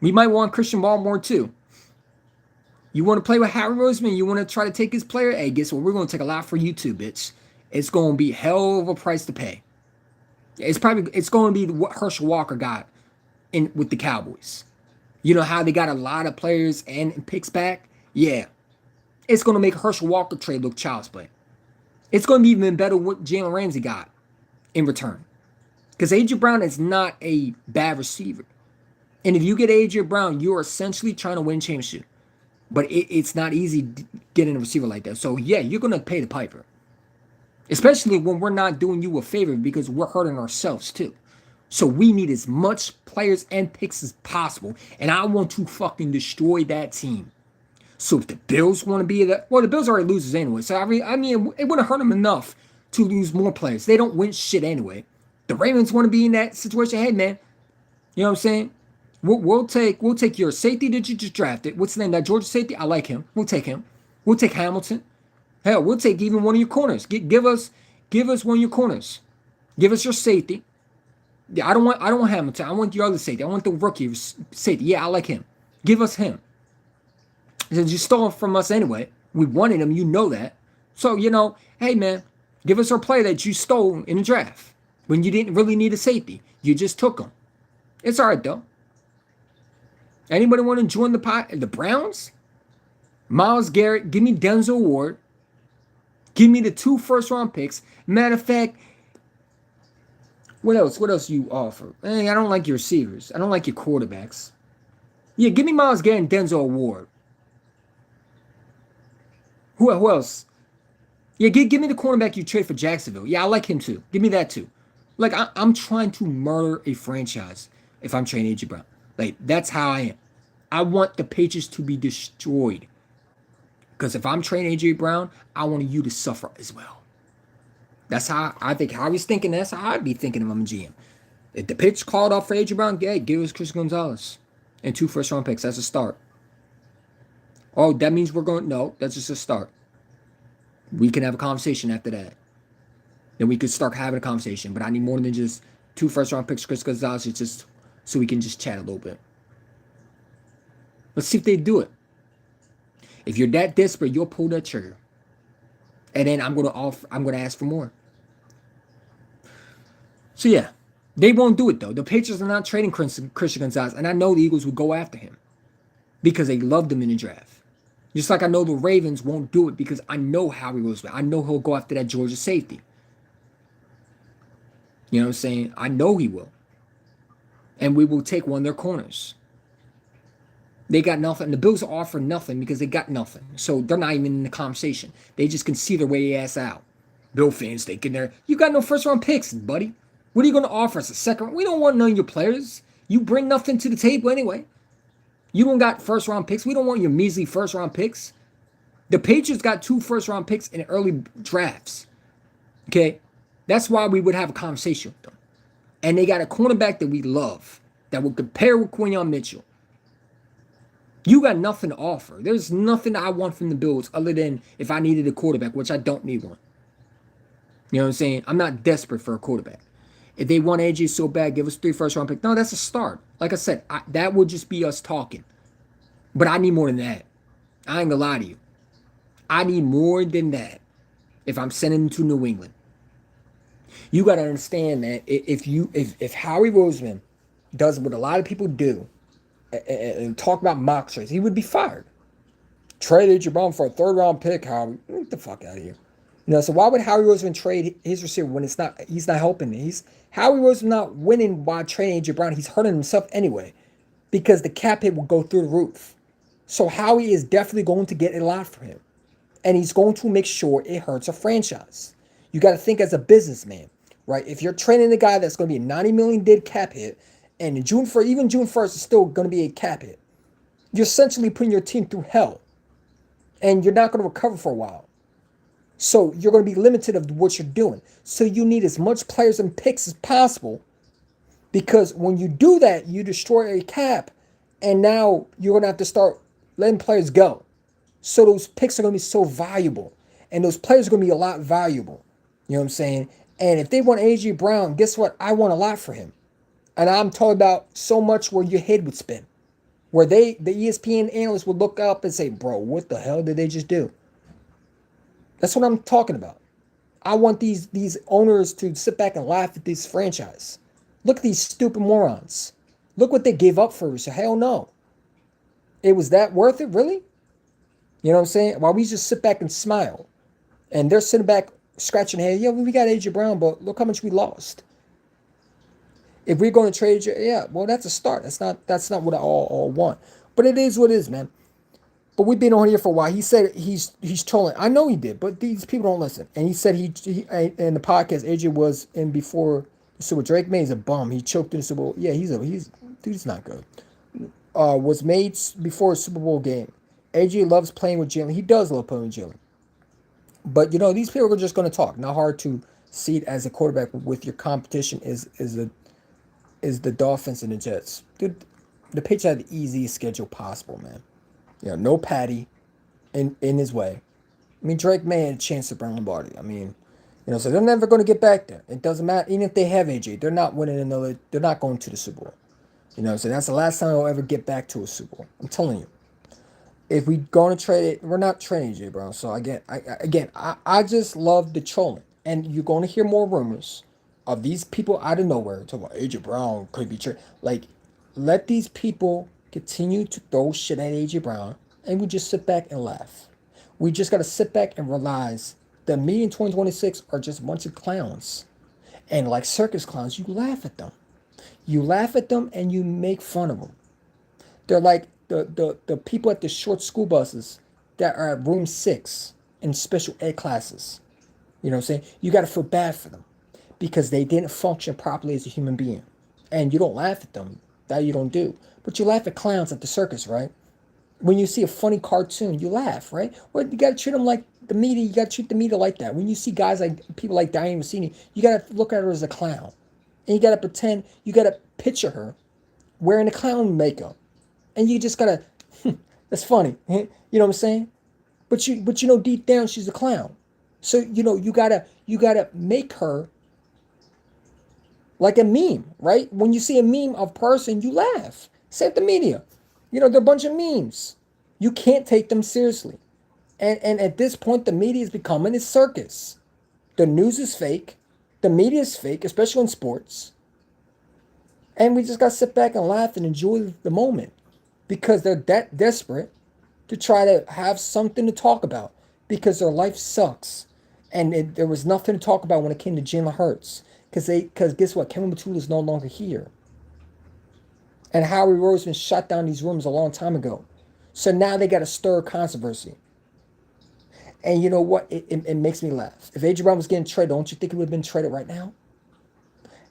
We might want Christian Baltimore too. You want to play with Howie Roseman? You want to try to take his player? Hey, guess what? We're going to take a lot for you too, bitch. It's going to be hell of a price to pay. It's going to be what Herschel Walker got with the Cowboys. You know how they got a lot of players and picks back? Yeah. It's going to make Herschel Walker trade look child's play. It's going to be even better what Jalen Ramsey got in return. Because A.J. Brown is not a bad receiver. And if you get A.J. Brown, you're essentially trying to win championship. But it's not easy getting a receiver like that. So, yeah, you're going to pay the piper. Especially when we're not doing you a favor because we're hurting ourselves too. So we need as much players and picks as possible. And I want to fucking destroy that team. So if the Bills want to be that, well, the Bills already losers anyway. So I mean, it wouldn't hurt them enough to lose more players. They don't win shit anyway. The Ravens want to be in that situation. Hey man, you know what I'm saying? We'll take your safety that you just drafted. What's the name? That Georgia safety? I like him. We'll take him. We'll take Hamilton. Hell, we'll take even one of your corners. Give us one of your corners. Give us your safety. Yeah, I don't want Hamilton. I want your other safety. I want the rookie safety. Yeah, I like him. Give us him. Since you stole him from us anyway, we wanted him. You know that. So hey man, give us our player that you stole in the draft when you didn't really need a safety. You just took him. It's all right though. Anybody want to join the Browns? Myles Garrett. Give me Denzel Ward. Give me the 2 first-round picks. Matter of fact, what else? What else you offer? Hey, I don't like your receivers. I don't like your quarterbacks. Yeah, give me Myles Garrett and Denzel Ward. Who else? Yeah, give me the cornerback you trade for Jacksonville. Yeah, I like him too. Give me that too. Like, I'm trying to murder a franchise if I'm trading A.J. Brown. Like, that's how I am. I want the Patriots to be destroyed. Because if I'm trading A.J. Brown, I want you to suffer as well. That's how I think. How he's thinking. That's how I'd be thinking if I'm a GM. If the pitch called off for A.J. Brown, yeah, give us Chris Gonzalez and 2 first-round picks. That's a start. Oh, that means we're going. No, that's just a start. We can have a conversation after that. Then we could start having a conversation. But I need more than just 2 first-round picks, Chris Gonzalez, just so we can just chat a little bit. Let's see if they do it. If you're that desperate, you'll pull that trigger. And then I'm gonna ask for more. So yeah, they won't do it though. The Patriots are not trading Christian Gonzalez, and I know the Eagles would go after him because they loved him in the draft. Just like I know the Ravens won't do it because I know Howie Roseman. I know he'll go after that Georgia safety. You know what I'm saying? I know he will. And we will take one of their corners. They got nothing. The Bills offer nothing because they got nothing. So they're not even in the conversation. They just can see their way ass out. Bill fans thinking you got no first round picks, buddy. What are you going to offer us? A second? We don't want none of your players. You bring nothing to the table anyway. You don't got first round picks. We don't want your measly first round picks. The Patriots got 2 first round picks in early drafts. Okay? That's why we would have a conversation with them. And they got a cornerback that we love that will compare with Quinyon Mitchell. You got nothing to offer. There's nothing I want from the Bills other than if I needed a quarterback, which I don't need one. You know what I'm saying? I'm not desperate for a quarterback. If they want AJ so bad, give us 3 first-round picks. No, that's a start. Like I said, that would just be us talking. But I need more than that. I ain't gonna lie to you. I need more than that if I'm sending them to New England. You got to understand that if Howie Roseman does what a lot of people do, and talk about mock trades, he would be fired. Trade A.J. Brown for a 3rd-round pick, Howie. Get the fuck out of here. So why would Howie Roseman trade his receiver when he's not helping? Howie Roseman not winning by trading A.J. Brown. He's hurting himself anyway because the cap hit will go through the roof. So Howie is definitely going to get a lot for him. And he's going to make sure it hurts a franchise. You got to think as a businessman, right? If you're trading a guy that's going to be a $90 million dead cap hit, and even June 1st is still going to be a cap hit, you're essentially putting your team through hell. And you're not going to recover for a while. So you're going to be limited of what you're doing. So you need as much players and picks as possible. Because when you do that, you destroy a cap. And now you're going to have to start letting players go. So those picks are going to be so valuable. And those players are going to be a lot valuable. You know what I'm saying? And if they want A.J. Brown, guess what? I want a lot for him. And I'm talking about so much where your head would spin. Where the ESPN analysts would look up and say, bro, what the hell did they just do? That's what I'm talking about. I want these owners to sit back and laugh at this franchise. Look at these stupid morons. Look what they gave up for us. Hell no. It was that worth it, really? You know what I'm saying? While we just sit back and smile, and they're sitting back scratching their head. Yeah, we got AJ Brown, but look how much we lost. If we're going to trade you, yeah, well, that's a start. That's not what I all want. But it is what it is, man. But we've been on here for a while. He said he's trolling. I know he did, but these people don't listen. And he said he in the podcast AJ was in before the Super Bowl. Drake May is a bum. He choked in the Super Bowl. Yeah, he's dude's not good. Was made before a Super Bowl game. AJ loves playing with Jalen. He does love playing with Jalen. But these people are just going to talk. Not hard to see it as a quarterback with your competition is the Dolphins and the Jets. Dude, the Patriots had the easiest schedule possible, man. No Patty in his way. I mean, Drake May had a chance to bring Lombardi. I mean, so they're never going to get back there. It doesn't matter. Even if they have AJ, they're not winning another. They're not going to the Super Bowl. So that's the last time they'll ever get back to a Super Bowl. I'm telling you. If we going to trade it, we're not trading AJ Brown. So I just love the trolling, and you're going to hear more rumors of these people out of nowhere talking about AJ Brown could be traded. Like, let these people continue to throw shit at AJ Brown, and we just sit back and laugh. We just got to sit back and realize the media in 2026 are just a bunch of clowns, and like circus clowns, you laugh at them. You laugh at them and you make fun of them. They're like the people at the short school buses that are at room 6 in special ed classes. You know what I'm saying? You got to feel bad for them because they didn't function properly as a human being. And you don't laugh at them. That you don't do. But you laugh at clowns at the circus, right? When you see a funny cartoon, you laugh, right? Well, you got to treat them like the media. You got to treat the media like that. When you see guys like people like Diane Rossini, you got to look at her as a clown. And you got to pretend, you got to picture her wearing a clown makeup. And you just gotta, that's funny. You know what I'm saying? But deep down she's a clown. So, you gotta make her like a meme, right? When you see a meme of person, you laugh. Same the media. They're a bunch of memes. You can't take them seriously. And at this point, the media is becoming a circus. The news is fake. The media is fake, especially in sports. And we just gotta sit back and laugh and enjoy the moment. Because they're that desperate to try to have something to talk about because their life sucks. And there was nothing to talk about when it came to Jalen Hurts. Because guess what? Kevin McCullough is no longer here. And Howie Roseman shut down these rooms a long time ago. So now they got to stir controversy. And you know what? It makes me laugh. If A.J. Brown was getting traded, don't you think he would have been traded right now?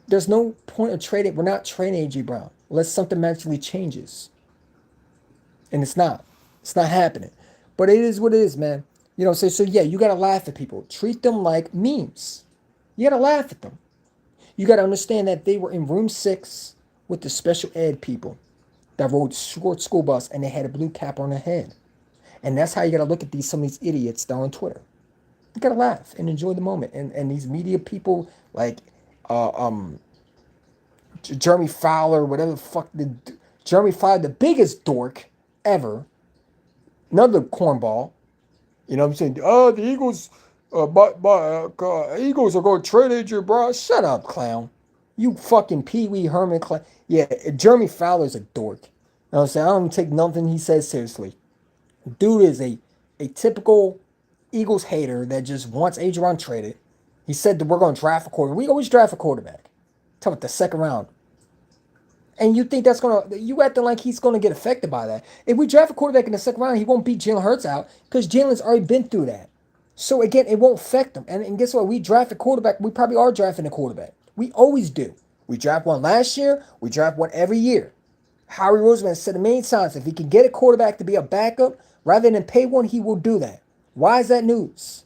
There's no point of trading. We're not trading A.J. Brown unless something magically changes. And it's not. It's not happening. But it is what it is, man. So yeah, you got to laugh at people. Treat them like memes. You got to laugh at them. You got to understand that they were in room 6 with the special ed people that rode short school bus and they had a blue cap on their head. And that's how you got to look at some of these idiots down on Twitter. You got to laugh and enjoy the moment. And these media people like Jeremy Fowler, whatever the fuck, Jeremy Fowler, the biggest dork ever, another cornball. You know what I'm saying? Oh, the Eagles, Eagles are going to trade AJ Brown. Shut up, clown. You fucking Pee Wee Herman clown. Yeah, Jeremy Fowler's a dork. You know what I'm saying? I don't take nothing he says seriously. Dude is a typical Eagles hater that just wants AJ Brown traded. He said that we're going to draft a quarterback. We always draft a quarterback. Tell it the second round. And you think you acting like he's gonna get affected by that. If we draft a quarterback in the second round, he won't beat Jalen Hurts out because Jalen's already been through that. So again, it won't affect him. And guess what? We draft a quarterback. We probably are drafting a quarterback. We always do. We draft one last year. We draft one every year. Howie Roseman said a million times, if he can get a quarterback to be a backup rather than pay one, he will do that. Why is that news?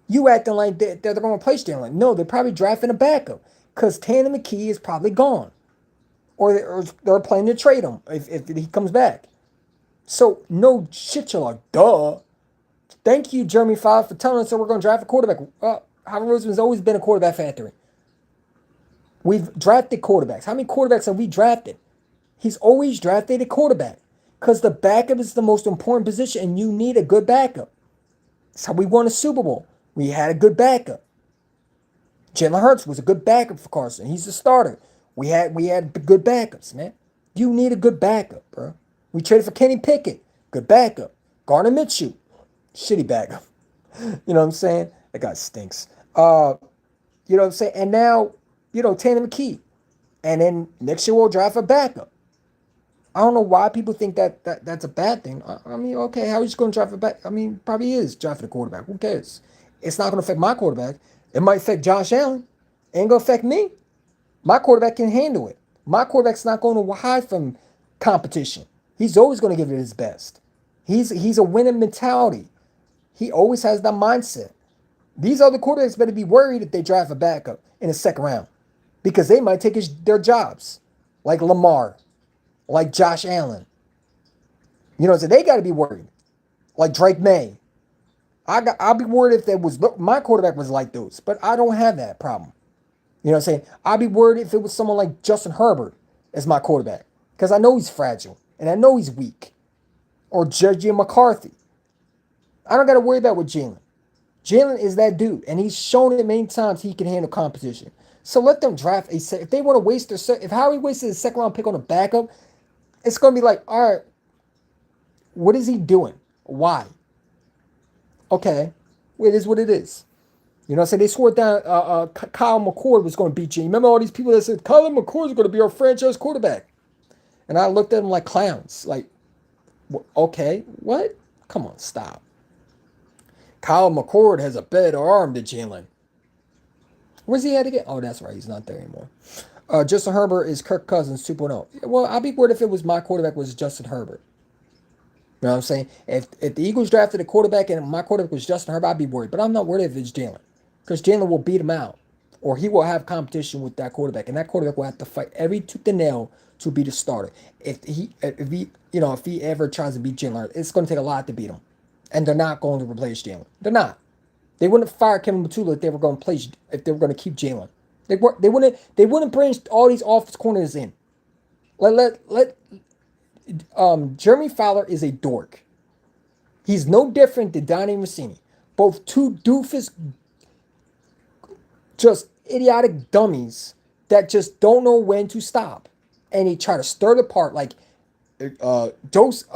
You acting like they're going to replace Jalen. No, they're probably drafting a backup because Tanner McKee is probably gone. Or they're planning to trade him if he comes back. So, no shit, you're like, duh. Thank you, Jeremy Fowler, for telling us that we're going to draft a quarterback. Howard Roseman's always been a quarterback factory. We've drafted quarterbacks. How many quarterbacks have we drafted? He's always drafted a quarterback because the backup is the most important position, and you need a good backup. That's how we won a Super Bowl. We had a good backup. Jalen Hurts was a good backup for Carson. He's the starter. We had good backups, man. You need a good backup, bro. We traded for Kenny Pickett, good backup. Gardner Minshew, shitty backup. You know what I'm saying? That guy stinks. You know what I'm saying? And now, Tanner McKee. And then next year we'll draft a backup. I don't know why people think that's a bad thing. I mean, okay, how are you just going to draft a back? I mean, probably is drafting a quarterback. Who cares? It's not going to affect my quarterback. It might affect Josh Allen. It ain't going to affect me. My quarterback can handle it. My quarterback's not going to hide from competition. He's always going to give it his best. He's a winning mentality. He always has that mindset. These other quarterbacks better be worried if they draft a backup in the second round because they might take their jobs, like Lamar, like Josh Allen. So they got to be worried, like Drake May. I'll be worried if my quarterback was like those, but I don't have that problem. You know what I'm saying? I'd be worried if it was someone like Justin Herbert as my quarterback because I know he's fragile and I know he's weak. Or JJ McCarthy. I don't got to worry about with Jalen. Jalen is that dude, and he's shown it many times he can handle competition. So let them draft if they want to waste if Howie wasted his second round pick on a backup, it's gonna be like, all right, what is he doing? Why? Okay, it is what it is. You know what I'm saying? They swore down Kyle McCord was going to beat Jalen. Remember all these people that said Kyle McCord is going to be our franchise quarterback, and I looked at them like clowns. Like, okay, what? Come on, stop. Kyle McCord has a better arm than Jalen. Where's he at again? Oh, that's right. He's not there anymore. Justin Herbert is Kirk Cousins 2.0. Well, I'd be worried if it was my quarterback was Justin Herbert. You know what I'm saying? If the Eagles drafted a quarterback and my quarterback was Justin Herbert, I'd be worried. But I'm not worried if it's Jalen. Because Jalen will beat him out. Or he will have competition with that quarterback. And that quarterback will have to fight every tooth and nail to be the starter. If he ever tries to beat Jalen, it's going to take a lot to beat him. And they're not going to replace Jalen. They're not. They wouldn't fire Kevin Matula if they were going to keep Jalen. They wouldn't bring all these offense corners in. Jeremy Fowler is a dork. He's no different than Donnie Rossini. Both two doofus, just idiotic dummies that just don't know when to stop. And he try to stir the part like Joe's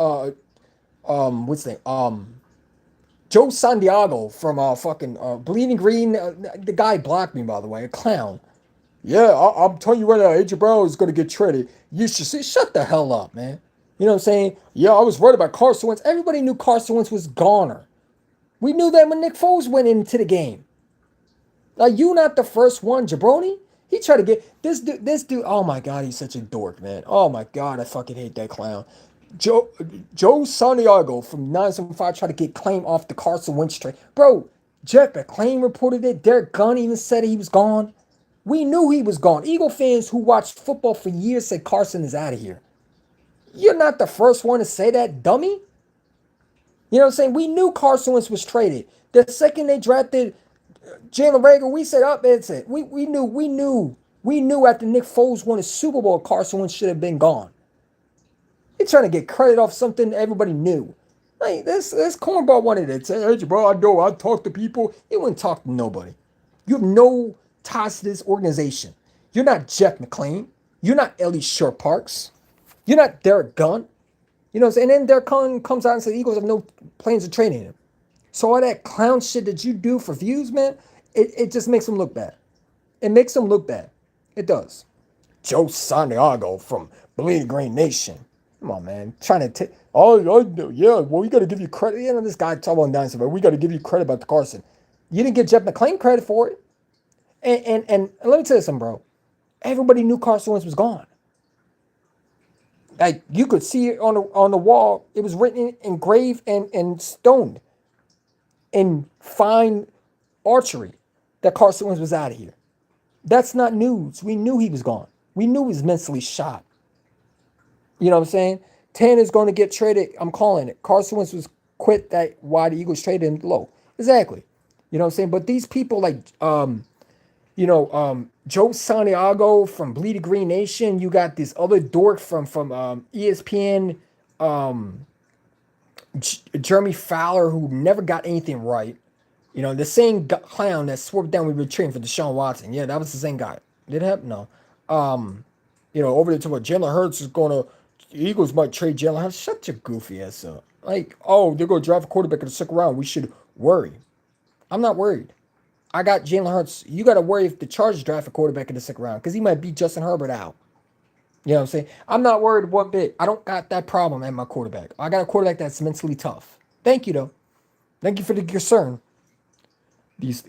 what's his name? Joe Santiago from fucking Bleeding Green. The guy blocked me, by the way, a clown. Yeah, I'm telling you right now, AJ Brown is going to get traded. You should see. Shut the hell up, man. You know what I'm saying? Yeah, I was worried about Carson Wentz. Everybody knew Carson Wentz was goner. We knew that when Nick Foles went into the game. Like, you not the first one, Jabroni. He tried to get this dude. Oh my God, he's such a dork, man. Oh my God, I fucking hate that clown. Joe Santiago from 975 tried to get claim off the Carson Wentz trade. Bro, Jeff McClain reported it. Derek Gunn even said he was gone. We knew he was gone. Eagle fans who watched football for years said Carson is out of here. You're not the first one to say that, dummy. You know what I'm saying? We knew Carson Wentz was traded. The second they drafted Jalen Reagor, we said, oh, that's it. We knew after Nick Foles won a Super Bowl, Carson Wentz should have been gone. You're trying to get credit off something everybody knew. Like, this cornball wanted it. Say, hey, bro, I talk to people. You wouldn't talk to nobody. You have no ties to this organization. You're not Jeff McClain. You're not Ellie Shore-Parks. You're not Derek Gunn. You know what I'm saying? And then Derek Gunn comes out and says the Eagles have no plans of trading him. So all that clown shit that you do for views, man, it just makes them look bad. It makes them look bad. It does. Joe Santiago from Bleeding Green Nation. Come on, man. Trying to take... yeah, well, we got to give you credit. You know, this guy talking about dinosaur, but we got to give you credit about the Carson. You didn't give Jeff McClain credit for it. And let me tell you something, bro. Everybody knew Carson Wentz was gone. Like, you could see it on the wall. It was written, engraved, and stoned in fine archery that Carson Wentz was out of here. That's not news. We knew he was gone. We knew he was mentally shot. You know what I'm saying? Tanner's going to get traded. I'm calling it. Carson Wentz was quit that why the Eagles traded him low. Exactly. You know what I'm saying? But these people like, Joe Santiago from Bleeding Green Nation. You got this other dork from ESPN, Jeremy Fowler, who never got anything right. You know, the same clown that swooped down we were trading for Deshaun Watson. Yeah, that was the same guy. Did it happen? No. Over there to what Jalen Hurts is going to, Eagles might trade Jalen Hurts. Shut your goofy ass up. Like, oh, they're going to draft a quarterback in the second round. We should worry. I'm not worried. I got Jalen Hurts. You got to worry if the Chargers draft a quarterback in the second round because he might beat Justin Herbert out. You know what I'm saying? I'm not worried one bit. I don't got that problem at my quarterback. I got a quarterback that's mentally tough. Thank you, though. Thank you for the concern. These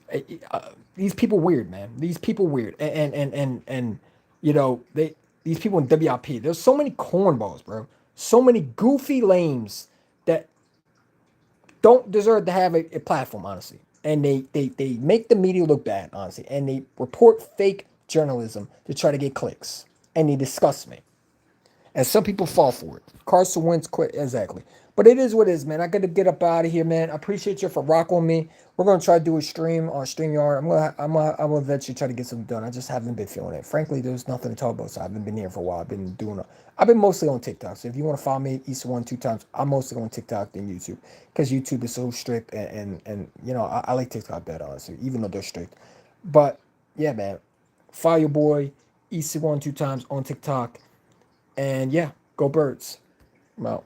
these people weird, man. These people weird, and you know these people in WIP. There's so many cornballs, bro. So many goofy lames that don't deserve to have a platform, honestly. And they make the media look bad, honestly. And they report fake journalism to try to get clicks. And they disgust me. And some people fall for it. Carson Wentz quit, exactly. But it is what it is, man. I got to get up out of here, man. I appreciate you for rocking with me. We're gonna try to do a stream on StreamYard. I'm gonna eventually try to get something done. I just haven't been feeling it. Frankly, there's nothing to talk about, so I haven't been here for a while. I've been mostly on TikTok. So if you want to follow me, Easter 1-2 times, I'm mostly on TikTok than YouTube because YouTube is so strict, and you know I like TikTok better, honestly, even though they're strict. But yeah, man, follow your boy Easter 1-2 times on TikTok, and yeah, go Birds. I'm out.